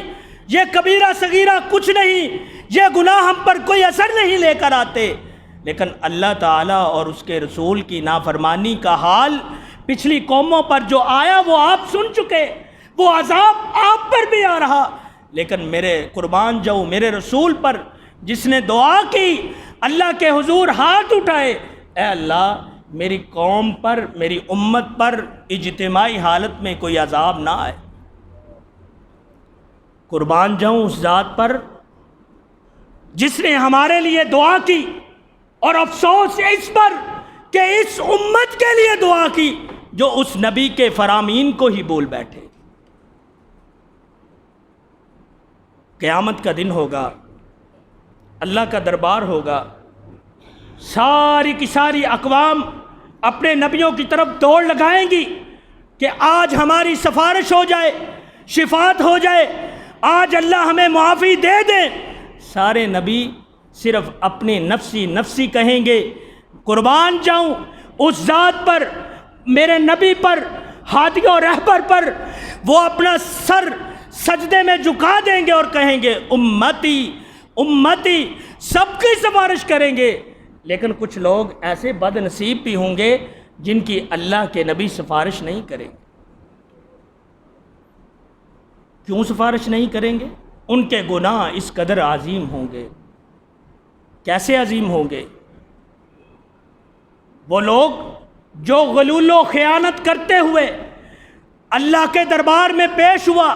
یہ کبیرہ صغیرہ کچھ نہیں، یہ گناہ ہم پر کوئی اثر نہیں لے کر آتے۔ لیکن اللہ تعالیٰ اور اس کے رسول کی نافرمانی کا حال پچھلی قوموں پر جو آیا وہ آپ سن چکے، وہ عذاب آپ پر بھی آ رہا، لیکن میرے قربان جاؤ میرے رسول پر جس نے دعا کی، اللہ کے حضور ہاتھ اٹھائے، اے اللہ میری قوم پر، میری امت پر اجتماعی حالت میں کوئی عذاب نہ آئے۔ قربان جاؤں اس ذات پر جس نے ہمارے لیے دعا کی، اور افسوس اس پر کہ اس امت کے لیے دعا کی جو اس نبی کے فرامین کو ہی بول بیٹھے۔ قیامت کا دن ہوگا، اللہ کا دربار ہوگا، ساری کی ساری اقوام اپنے نبیوں کی طرف دوڑ لگائیں گی کہ آج ہماری سفارش ہو جائے، شفاعت ہو جائے، آج اللہ ہمیں معافی دے دے۔ سارے نبی صرف اپنے نفسی نفسی کہیں گے۔ قربان جاؤں اس ذات پر، میرے نبی پر، ہادی و رہبر پر، وہ اپنا سر سجدے میں جھکا دیں گے اور کہیں گے امتی امتی، سب کی سفارش کریں گے۔ لیکن کچھ لوگ ایسے بد نصیب بھی ہوں گے جن کی اللہ کے نبی سفارش نہیں کریں گے۔ کیوں سفارش نہیں کریں گے؟ ان کے گناہ اس قدر عظیم ہوں گے۔ کیسے عظیم ہوں گے؟ وہ لوگ جو غلول و خیانت کرتے ہوئے اللہ کے دربار میں پیش ہوا،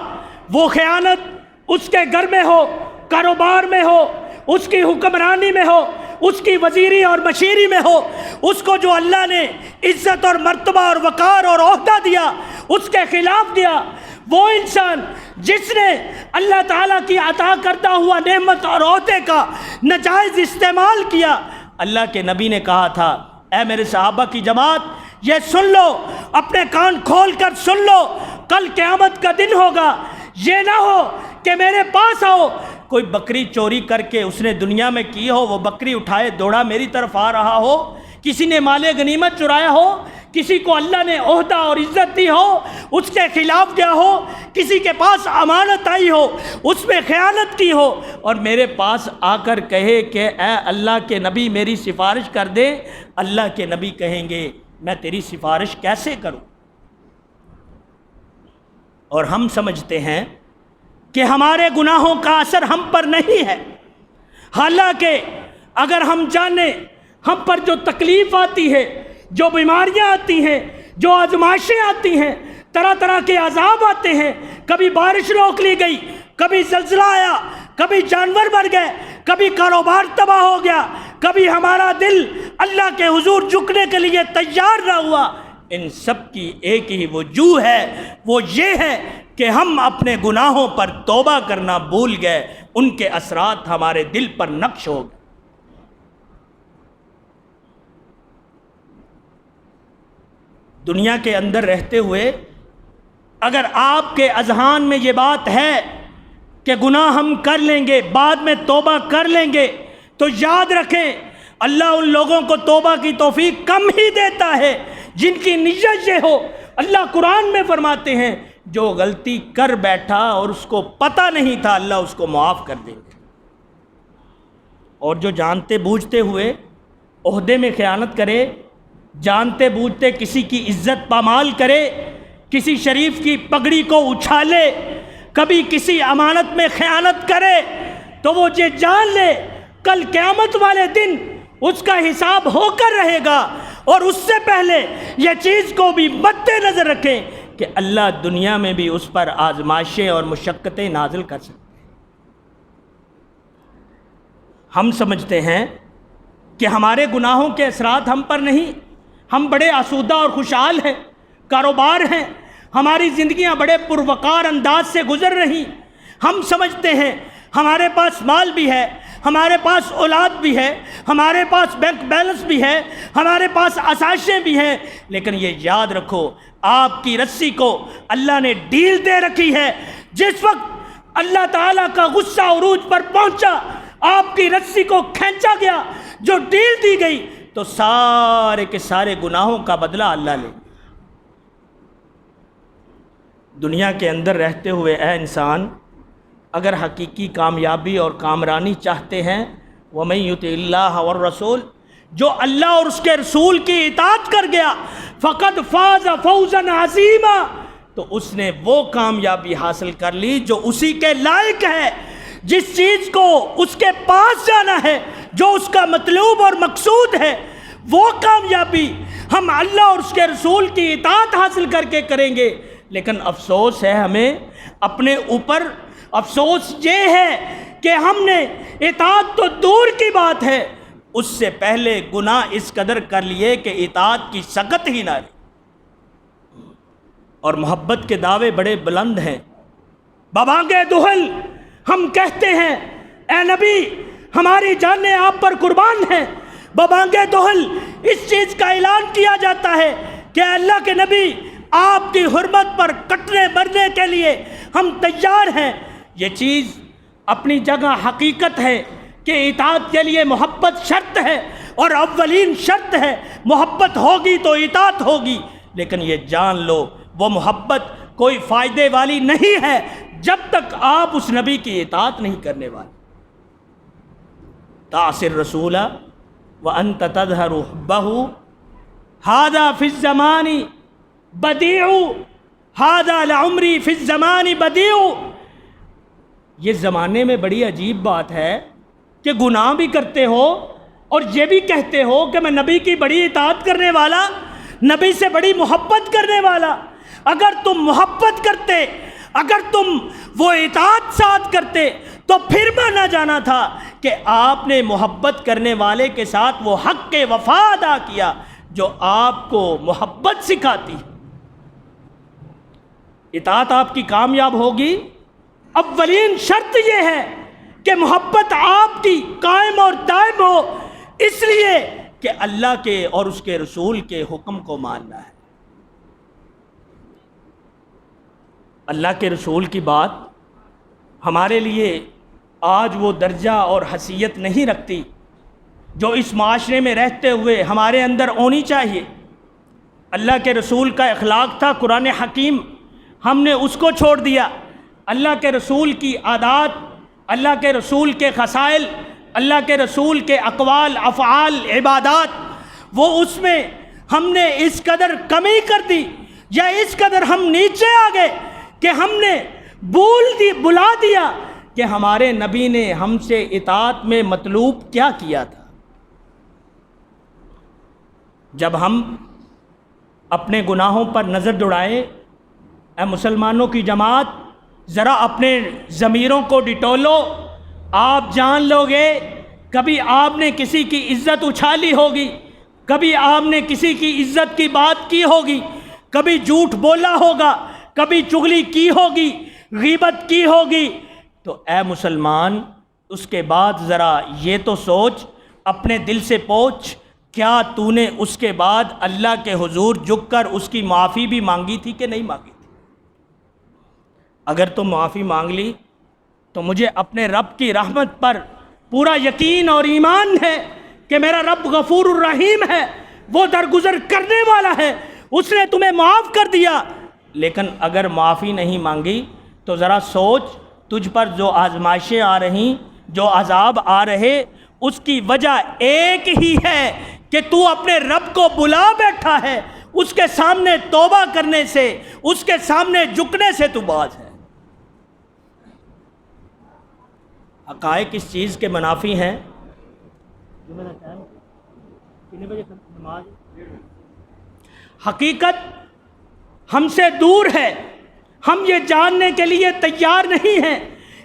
وہ خیانت اس کے گھر میں ہو، کاروبار میں ہو، اس کی حکمرانی میں ہو، اس کی وزیری اور مشیری میں ہو، اس کو جو اللہ نے عزت اور مرتبہ اور وقار اور عہدہ دیا اس کے خلاف دیا۔ وہ انسان جس نے اللہ تعالیٰ کی عطا کرتا ہوا نعمت اور عہدے کا ناجائز استعمال کیا، اللہ کے نبی نے کہا تھا اے میرے صحابہ کی جماعت یہ سن لو، اپنے کان کھول کر سن لو، کل قیامت کا دن ہوگا، یہ نہ ہو کہ میرے پاس آؤ، کوئی بکری چوری کر کے اس نے دنیا میں کی ہو، وہ بکری اٹھائے دوڑا میری طرف آ رہا ہو، کسی نے مال غنیمت چرایا ہو، کسی کو اللہ نے عہدہ اور عزت دی ہو اس کے خلاف گیا ہو، کسی کے پاس امانت آئی ہو اس میں خیانت کی ہو، اور میرے پاس آ کر کہے کہ اے اللہ کے نبی میری سفارش کر دے، اللہ کے نبی کہیں گے میں تیری سفارش کیسے کروں؟ اور ہم سمجھتے ہیں کہ ہمارے گناہوں کا اثر ہم پر نہیں ہے، حالانکہ اگر ہم جانیں ہم پر جو تکلیف آتی ہے، جو بیماریاں آتی ہیں، جو آزمائشیں آتی ہیں، طرح طرح کے عذاب آتے ہیں، کبھی بارش روک لی گئی، کبھی زلزلہ آیا، کبھی جانور مر گئے، کبھی کاروبار تباہ ہو گیا، کبھی ہمارا دل اللہ کے حضور جھکنے کے لیے تیار نہ ہوا، ان سب کی ایک ہی وجوہ ہے، وہ یہ ہے کہ ہم اپنے گناہوں پر توبہ کرنا بھول گئے، ان کے اثرات ہمارے دل پر نقش ہو گئے۔ دنیا کے اندر رہتے ہوئے اگر آپ کے اذہان میں یہ بات ہے کہ گناہ ہم کر لیں گے بعد میں توبہ کر لیں گے، تو یاد رکھیں اللہ ان لوگوں کو توبہ کی توفیق کم ہی دیتا ہے جن کی نیت یہ ہو۔ اللہ قرآن میں فرماتے ہیں جو غلطی کر بیٹھا اور اس کو پتہ نہیں تھا اللہ اس کو معاف کر دیں گے، اور جو جانتے بوجھتے ہوئے عہدے میں خیانت کرے، جانتے بوجھتے کسی کی عزت پامال کرے، کسی شریف کی پگڑی کو اچھالے، کبھی کسی امانت میں خیانت کرے، تو وہ یہ جان لے کل قیامت والے دن اس کا حساب ہو کر رہے گا، اور اس سے پہلے یہ چیز کو بھی مد نظر رکھیں کہ اللہ دنیا میں بھی اس پر آزمائشیں اور مشقتیں نازل کر سکتے ہیں۔ ہم سمجھتے ہیں کہ ہمارے گناہوں کے اثرات ہم پر نہیں، ہم بڑے آسودہ اور خوشحال ہیں، کاروبار ہیں، ہماری زندگیاں بڑے پروقار انداز سے گزر رہی، ہم سمجھتے ہیں ہمارے پاس مال بھی ہے، ہمارے پاس اولاد بھی ہے، ہمارے پاس بینک بیلنس بھی ہے، ہمارے پاس آسائشیں بھی ہیں، لیکن یہ یاد رکھو آپ کی رسی کو اللہ نے ڈیل دے رکھی ہے۔ جس وقت اللہ تعالیٰ کا غصہ عروج پر پہنچا، آپ کی رسی کو کھینچا گیا، جو ڈیل دی گئی، تو سارے کے سارے گناہوں کا بدلہ اللہ لے۔ دنیا کے اندر رہتے ہوئے اے انسان اگر حقیقی کامیابی اور کامرانی چاہتے ہیں، وَمَن يُطِعِ اللَّهَ وَالرَّسُولَ، جو اللہ اور اس کے رسول کی اطاعت کر گیا فقد فاز فوزا عظیما، تو اس نے وہ کامیابی حاصل کر لی جو اسی کے لائق ہے، جس چیز کو اس کے پاس جانا ہے، جو اس کا مطلوب اور مقصود ہے، وہ کامیابی ہم اللہ اور اس کے رسول کی اطاعت حاصل کر کے کریں گے۔ لیکن افسوس ہے ہمیں اپنے اوپر، افسوس یہ ہے کہ ہم نے اطاعت تو دور کی بات ہے، اس سے پہلے گناہ اس قدر کر لیے کہ اطاعت کی سکت ہی نہ رہی۔ اور محبت کے دعوے بڑے بلند ہیں، ببانگِ دہل ہم کہتے ہیں اے نبی ہماری جانیں آپ پر قربان ہیں، ببانگِ دہل اس چیز کا اعلان کیا جاتا ہے کہ اللہ کے نبی آپ کی حرمت پر کٹنے مرنے کے لیے ہم تیار ہیں۔ یہ چیز اپنی جگہ حقیقت ہے کہ اطاعت کے لیے محبت شرط ہے، اور اولین شرط ہے محبت ہوگی تو اطاعت ہوگی، لیکن یہ جان لو وہ محبت کوئی فائدے والی نہیں ہے جب تک آپ اس نبی کی اطاعت نہیں کرنے والے۔ تعصِ الرسول وانت تظہر حبہ ھذا فی الزمان بدیع ھذا لعمری فی الزمان بدیع۔ یہ زمانے میں بڑی عجیب بات ہے کہ گناہ بھی کرتے ہو اور یہ بھی کہتے ہو کہ میں نبی کی بڑی اطاعت کرنے والا، نبی سے بڑی محبت کرنے والا۔ اگر تم محبت کرتے، اگر تم وہ اطاعت ساتھ کرتے تو پھر مانا جانا تھا کہ آپ نے محبت کرنے والے کے ساتھ وہ حق کے وفا ادا کیا جو آپ کو محبت سکھاتی۔ اطاعت آپ کی کامیاب ہوگی، اولین شرط یہ ہے کہ محبت آپ کی قائم اور دائم ہو، اس لیے کہ اللہ کے اور اس کے رسول کے حکم کو ماننا ہے۔ اللہ کے رسول کی بات ہمارے لیے آج وہ درجہ اور حیثیت نہیں رکھتی جو اس معاشرے میں رہتے ہوئے ہمارے اندر ہونی چاہیے۔ اللہ کے رسول کا اخلاق تھا قرآن حکیم، ہم نے اس کو چھوڑ دیا۔ اللہ کے رسول کی عادات، اللہ کے رسول کے خصائل، اللہ کے رسول کے اقوال، افعال، عبادات، وہ اس میں ہم نے اس قدر کمی کر دی یا اس قدر ہم نیچے آ گئے کہ ہم نے بلا دیا کہ ہمارے نبی نے ہم سے اطاعت میں مطلوب کیا کیا تھا۔ جب ہم اپنے گناہوں پر نظر دوڑائیں، اے مسلمانوں کی جماعت، ذرا اپنے ضمیروں کو ڈٹولو، آپ جان لو گے کبھی آپ نے کسی کی عزت اچھالی ہوگی، کبھی آپ نے کسی کی عزت کی بات کی ہوگی، کبھی جھوٹ بولا ہوگا، کبھی چغلی کی ہوگی، غیبت کی ہوگی، تو اے مسلمان اس کے بعد ذرا یہ تو سوچ، اپنے دل سے پوچھ، کیا تو نے اس کے بعد اللہ کے حضور جھک کر اس کی معافی بھی مانگی تھی کہ نہیں مانگی تھی؟ اگر تم معافی مانگ لی تو مجھے اپنے رب کی رحمت پر پورا یقین اور ایمان ہے کہ میرا رب غفور الرحیم ہے، وہ درگزر کرنے والا ہے، اس نے تمہیں معاف کر دیا۔ لیکن اگر معافی نہیں مانگی تو ذرا سوچ، تجھ پر جو آزمائشیں آ رہی، جو عذاب آ رہے، اس کی وجہ ایک ہی ہے کہ تو اپنے رب کو بلا بیٹھا ہے، اس کے سامنے توبہ کرنے سے، اس کے سامنے جھکنے سے تو باز ہے۔ حقائق اس چیز کے منافی ہیں۔ حقیقت ہم سے دور ہے، ہم یہ جاننے کے لیے تیار نہیں ہیں،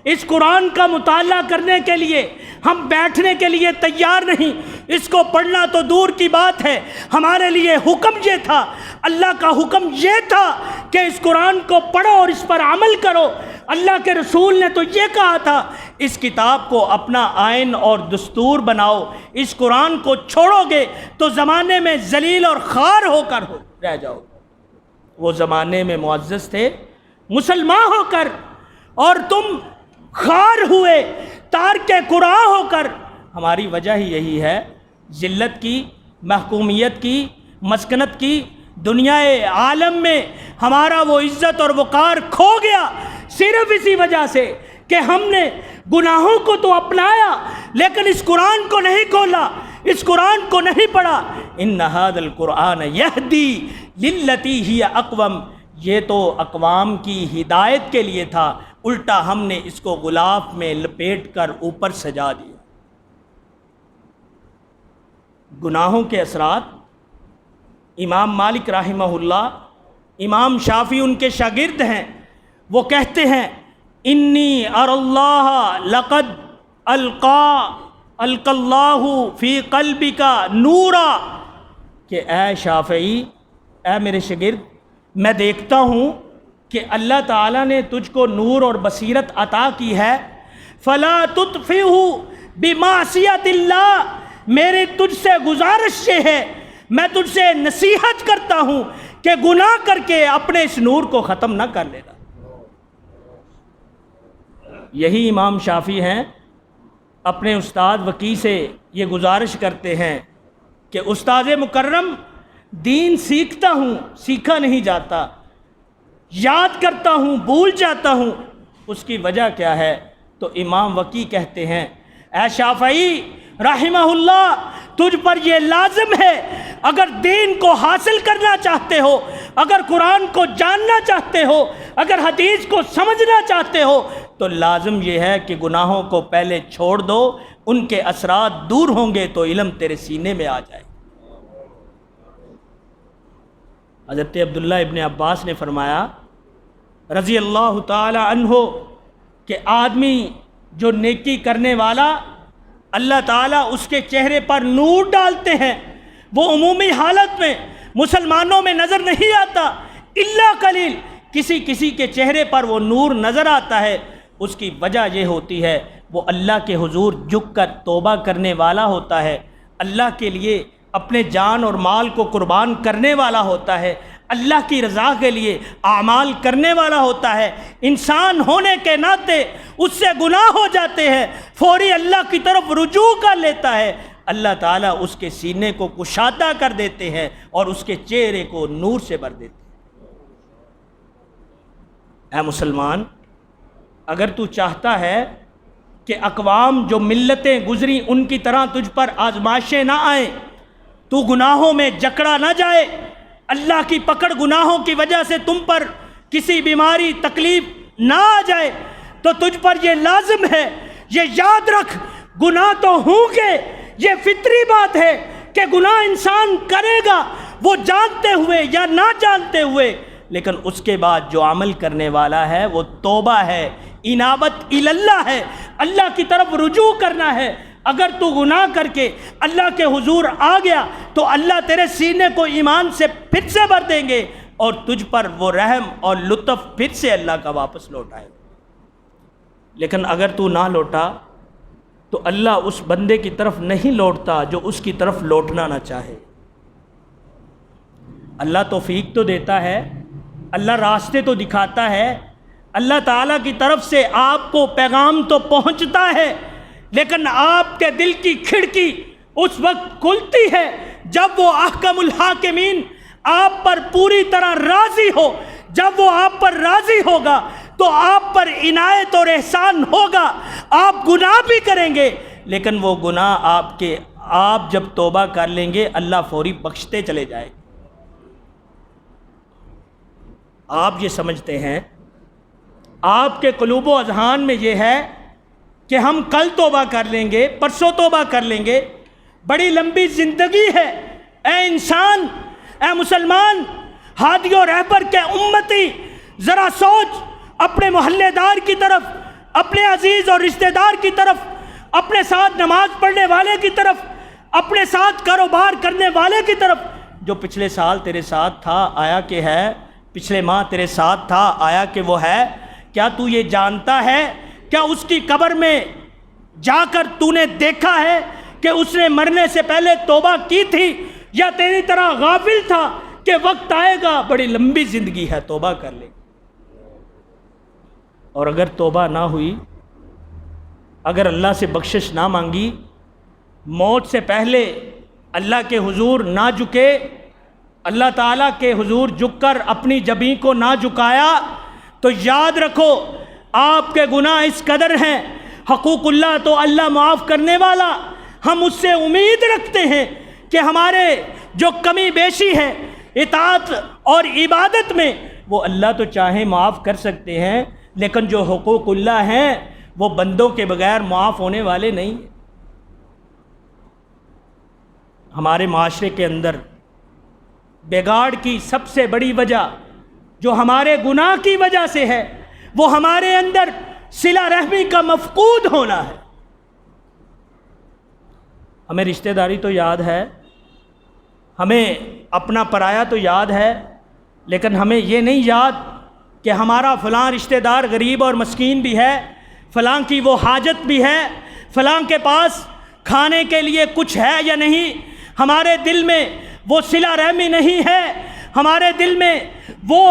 اس قرآن کا مطالعہ کرنے کے لیے ہم بیٹھنے کے لیے تیار نہیں، اس کو پڑھنا تو دور کی بات ہے۔ ہمارے لیے حکم یہ تھا، اللہ کا حکم یہ تھا کہ اس قرآن کو پڑھو اور اس پر عمل کرو۔ اللہ کے رسول نے تو یہ کہا تھا، اس کتاب کو اپنا آئین اور دستور بناؤ، اس قرآن کو چھوڑو گے تو زمانے میں ذلیل اور خوار ہو کر رہ جاؤ گے۔ وہ زمانے میں معزز تھے مسلمان ہو کر، اور تم خوار ہوئے تارک قرآن ہو کر۔ ہماری وجہ ہی یہی ہے، ذلت کی، محکومیت کی، مسکنت کی، دنیا عالم میں ہمارا وہ عزت اور وقار کھو گیا، صرف اسی وجہ سے کہ ہم نے گناہوں کو تو اپنایا لیکن اس قرآن کو نہیں کھولا، اس قرآن کو نہیں پڑھا، ان ھذا القرآن یہدی للتی ہی اقوم، یہ تو اقوام کی ہدایت کے لیے تھا، الٹا ہم نے اس کو غلاف میں لپیٹ کر اوپر سجا دیا۔ گناہوں کے اثرات، امام مالک رحمہ اللہ، امام شافعی ان کے شاگرد ہیں، وہ کہتے ہیں انی اری اللہ لقد القى اللہ فی قلبک نورا، کہ اے شافعی، اے میرے شاگرد، میں دیکھتا ہوں کہ اللہ تعالیٰ نے تجھ کو نور اور بصیرت عطا کی ہے، فلا تطفئہ بمعصیت اللہ، میری تجھ سے گزارش یہ ہے، میں تجھ سے نصیحت کرتا ہوں کہ گناہ کر کے اپنے اس نور کو ختم نہ کر لینا۔ یہی امام شافعی ہیں، اپنے استاد وکی سے یہ گزارش کرتے ہیں کہ استاد مکرم، دین سیکھتا ہوں، سیکھا نہیں جاتا، یاد کرتا ہوں، بھول جاتا ہوں، اس کی وجہ کیا ہے؟ تو امام وکی کہتے ہیں اے شافعی رحمہ اللہ، تجھ پر یہ لازم ہے، اگر دین کو حاصل کرنا چاہتے ہو، اگر قرآن کو جاننا چاہتے ہو، اگر حدیث کو سمجھنا چاہتے ہو، تو لازم یہ ہے کہ گناہوں کو پہلے چھوڑ دو، ان کے اثرات دور ہوں گے تو علم تیرے سینے میں آ جائے۔ حضرت عبداللہ ابن عباس نے فرمایا رضی اللہ تعالی عنہ کہ آدمی جو نیکی کرنے والا، اللہ تعالیٰ اس کے چہرے پر نور ڈالتے ہیں، وہ عمومی حالت میں مسلمانوں میں نظر نہیں آتا، الا قلیل، کسی کسی کے چہرے پر وہ نور نظر آتا ہے۔ اس کی وجہ یہ ہوتی ہے وہ اللہ کے حضور جھک کر توبہ کرنے والا ہوتا ہے، اللہ کے لیے اپنے جان اور مال کو قربان کرنے والا ہوتا ہے، اللہ کی رضا کے لیے اعمال کرنے والا ہوتا ہے۔ انسان ہونے کے ناطے اس سے گناہ ہو جاتے ہیں، فوری اللہ کی طرف رجوع کر لیتا ہے، اللہ تعالیٰ اس کے سینے کو کشادہ کر دیتے ہیں اور اس کے چہرے کو نور سے بھر دیتے ہیں۔ اے مسلمان، اگر تو چاہتا ہے کہ اقوام جو ملتیں گزری ان کی طرح تجھ پر آزمائشیں نہ آئیں، تو گناہوں میں جکڑا نہ جائے، اللہ کی پکڑ گناہوں کی وجہ سے تم پر کسی بیماری تکلیف نہ آ جائے، تو تجھ پر یہ لازم ہے، یہ یاد رکھ، گناہ تو ہوں گے، یہ فطری بات ہے کہ گناہ انسان کرے گا، وہ جانتے ہوئے یا نہ جانتے ہوئے، لیکن اس کے بعد جو عمل کرنے والا ہے وہ توبہ ہے، انابت اللہ ہے، اللہ کی طرف رجوع کرنا ہے۔ اگر تو گناہ کر کے اللہ کے حضور آ گیا تو اللہ تیرے سینے کو ایمان سے پھر سے بھر دیں گے اور تجھ پر وہ رحم اور لطف پھر سے اللہ کا واپس لوٹائے۔ لیکن اگر تو نہ لوٹا تو اللہ اس بندے کی طرف نہیں لوٹتا جو اس کی طرف لوٹنا نہ چاہے۔ اللہ توفیق تو دیتا ہے، اللہ راستے تو دکھاتا ہے، اللہ تعالیٰ کی طرف سے آپ کو پیغام تو پہنچتا ہے، لیکن آپ کے دل کی کھڑکی اس وقت کھلتی ہے جب وہ احکم الحاکمین آپ پر پوری طرح راضی ہو۔ جب وہ آپ پر راضی ہوگا تو آپ پر عنایت اور احسان ہوگا، آپ گناہ بھی کریں گے، لیکن وہ گناہ آپ جب توبہ کر لیں گے اللہ فوری بخشتے چلے جائے گا۔ آپ یہ سمجھتے ہیں، آپ کے قلوب و اذہان میں یہ ہے کہ ہم کل توبہ کر لیں گے، پرسوں توبہ کر لیں گے، بڑی لمبی زندگی ہے۔ اے انسان، اے مسلمان، ہادی و رہبر کے امتی، ذرا سوچ، اپنے محلے دار کی طرف، اپنے عزیز اور رشتہ دار کی طرف، اپنے ساتھ نماز پڑھنے والے کی طرف، اپنے ساتھ کاروبار کرنے والے کی طرف، جو پچھلے سال تیرے ساتھ تھا آیا کہ ہے، پچھلے ماہ تیرے ساتھ تھا آیا کہ وہ ہے۔ کیا تو یہ جانتا ہے، کیا اس کی قبر میں جا کر تو نے دیکھا ہے کہ اس نے مرنے سے پہلے توبہ کی تھی، یا تیری طرح غافل تھا کہ وقت آئے گا، بڑی لمبی زندگی ہے، توبہ کر لے۔ اور اگر توبہ نہ ہوئی، اگر اللہ سے بخشش نہ مانگی، موت سے پہلے اللہ کے حضور نہ جھکے، اللہ تعالیٰ کے حضور جھک کر اپنی جبیں کو نہ جھکایا، تو یاد رکھو آپ کے گناہ اس قدر ہیں، حقوق اللہ تو اللہ معاف کرنے والا، ہم اس سے امید رکھتے ہیں کہ ہمارے جو کمی بیشی ہے اطاعت اور عبادت میں، وہ اللہ تو چاہیں معاف کر سکتے ہیں، لیکن جو حقوق اللہ ہیں وہ بندوں کے بغیر معاف ہونے والے نہیں۔ ہمارے معاشرے کے اندر بگاڑ کی سب سے بڑی وجہ جو ہمارے گناہ کی وجہ سے ہے، وہ ہمارے اندر صلہ رحمی کا مفقود ہونا ہے۔ ہمیں رشتہ داری تو یاد ہے، ہمیں اپنا پرایا تو یاد ہے، لیکن ہمیں یہ نہیں یاد کہ ہمارا فلاں رشتہ دار غریب اور مسکین بھی ہے، فلاں کی وہ حاجت بھی ہے، فلاں کے پاس کھانے کے لیے کچھ ہے یا نہیں۔ ہمارے دل میں وہ صلہ رحمی نہیں ہے، ہمارے دل میں وہ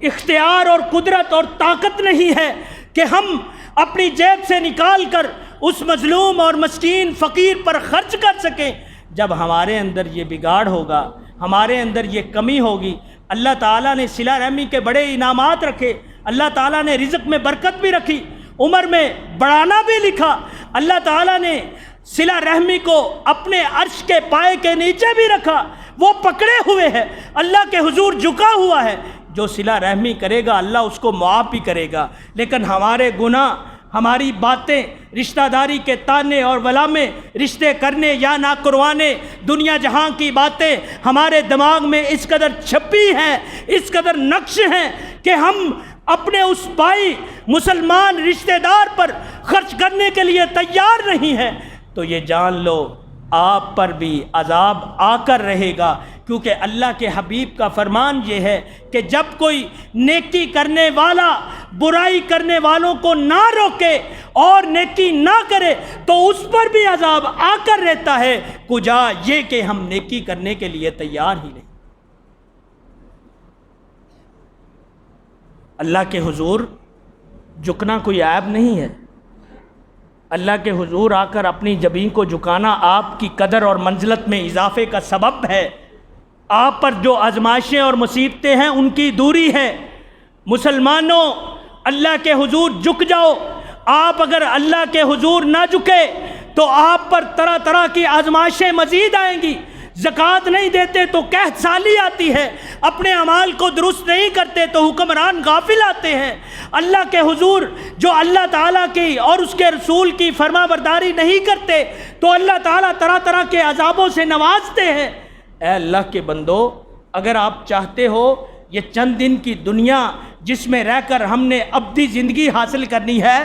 اختیار اور قدرت اور طاقت نہیں ہے کہ ہم اپنی جیب سے نکال کر اس مظلوم اور مسکین فقیر پر خرچ کر سکیں۔ جب ہمارے اندر یہ بگاڑ ہوگا، ہمارے اندر یہ کمی ہوگی، اللہ تعالیٰ نے صلہ رحمی کے بڑے انعامات رکھے، اللہ تعالیٰ نے رزق میں برکت بھی رکھی، عمر میں بڑھانا بھی لکھا، اللہ تعالیٰ نے صلہ رحمی کو اپنے عرش کے پائے کے نیچے بھی رکھا، وہ پکڑے ہوئے ہے، اللہ کے حضور جھکا ہوا ہے۔ جو صلہ رحمی کرے گا اللہ اس کو معاف بھی کرے گا، لیکن ہمارے گناہ، ہماری باتیں، رشتہ داری کے تانے اور ولامے، رشتے کرنے یا نہ کروانے، دنیا جہاں کی باتیں ہمارے دماغ میں اس قدر چھپی ہیں، اس قدر نقش ہیں کہ ہم اپنے اس بھائی مسلمان رشتہ دار پر خرچ کرنے کے لیے تیار نہیں ہیں، تو یہ جان لو آپ پر بھی عذاب آ کر رہے گا، کیونکہ اللہ کے حبیب کا فرمان یہ ہے کہ جب کوئی نیکی کرنے والا برائی کرنے والوں کو نہ روکے اور نیکی نہ کرے تو اس پر بھی عذاب آ کر رہتا ہے، کجا یہ کہ ہم نیکی کرنے کے لیے تیار ہی نہیں۔ اللہ کے حضور جھکنا کوئی عیب نہیں ہے، اللہ کے حضور آ کر اپنی جبین کو جھکانا آپ کی قدر اور منزلت میں اضافے کا سبب ہے۔ آپ پر جو آزمائشیں اور مصیبتیں ہیں ان کی دوری ہے۔ مسلمانوں اللہ کے حضور جھک جاؤ، آپ اگر اللہ کے حضور نہ جھکے تو آپ پر طرح طرح کی آزمائشیں مزید آئیں گی۔ زکوٰۃ نہیں دیتے تو قحط سالی آتی ہے، اپنے اعمال کو درست نہیں کرتے تو حکمران غافل آتے ہیں، اللہ کے حضور جو اللہ تعالیٰ کی اور اس کے رسول کی فرما برداری نہیں کرتے تو اللہ تعالیٰ طرح طرح کے عذابوں سے نوازتے ہیں۔ اے اللہ کے بندو، اگر آپ چاہتے ہو یہ چند دن کی دنیا جس میں رہ کر ہم نے ابدی زندگی حاصل کرنی ہے،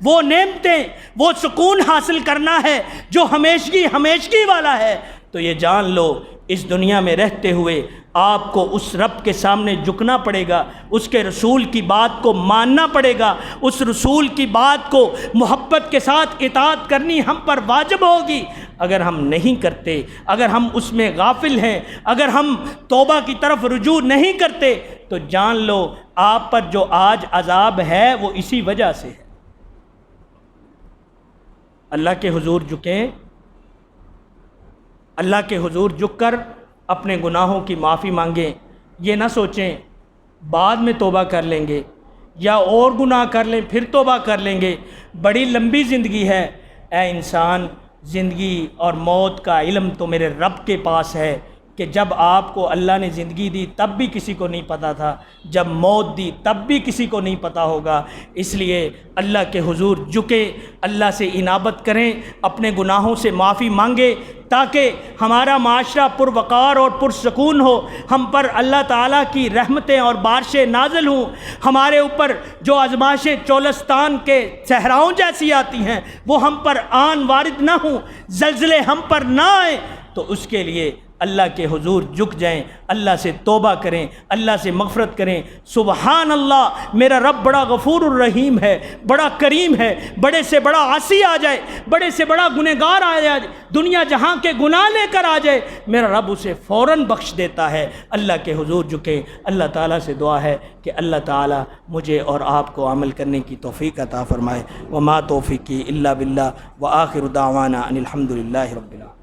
وہ نعمتیں، وہ سکون حاصل کرنا ہے جو ہمیشگی والا ہے، تو یہ جان لو اس دنیا میں رہتے ہوئے آپ کو اس رب کے سامنے جھکنا پڑے گا، اس کے رسول کی بات کو ماننا پڑے گا، اس رسول کی بات کو محبت کے ساتھ اطاعت کرنی ہم پر واجب ہوگی۔ اگر ہم نہیں کرتے، اگر ہم اس میں غافل ہیں، اگر ہم توبہ کی طرف رجوع نہیں کرتے تو جان لو آپ پر جو آج عذاب ہے وہ اسی وجہ سے ہے۔ اللہ کے حضور جھکیں، اللہ کے حضور جھک کر اپنے گناہوں کی معافی مانگیں۔ یہ نہ سوچیں بعد میں توبہ کر لیں گے یا اور گناہ کر لیں پھر توبہ کر لیں گے، بڑی لمبی زندگی ہے۔ اے انسان، زندگی اور موت کا علم تو میرے رب کے پاس ہے کہ جب آپ کو اللہ نے زندگی دی تب بھی کسی کو نہیں پتہ تھا، جب موت دی تب بھی کسی کو نہیں پتہ ہوگا۔ اس لیے اللہ کے حضور جھکے، اللہ سے انابت کریں، اپنے گناہوں سے معافی مانگے تاکہ ہمارا معاشرہ پروقار اور پرسکون ہو، ہم پر اللہ تعالیٰ کی رحمتیں اور بارشیں نازل ہوں، ہمارے اوپر جو آزمائشیں چولستان کے صحراؤں جیسی آتی ہیں وہ ہم پر آن وارد نہ ہوں، زلزلے ہم پر نہ آئیں، تو اس کے لیے اللہ کے حضور جھک جائیں، اللہ سے توبہ کریں، اللہ سے مغفرت کریں۔ سبحان اللہ، میرا رب بڑا غفور الرحیم ہے، بڑا کریم ہے، بڑے سے بڑا عاصی آ جائے، بڑے سے بڑا گنہگار آ جائے، دنیا جہاں کے گناہ لے کر آ جائے، میرا رب اسے فوراً بخش دیتا ہے۔ اللہ کے حضور جھکیں، اللہ تعالیٰ سے دعا ہے کہ اللہ تعالیٰ مجھے اور آپ کو عمل کرنے کی توفیق عطا فرمائے۔ وما توفیقی الا باللہ وآخر دعوانا ان الحمد للہ رب العالمین۔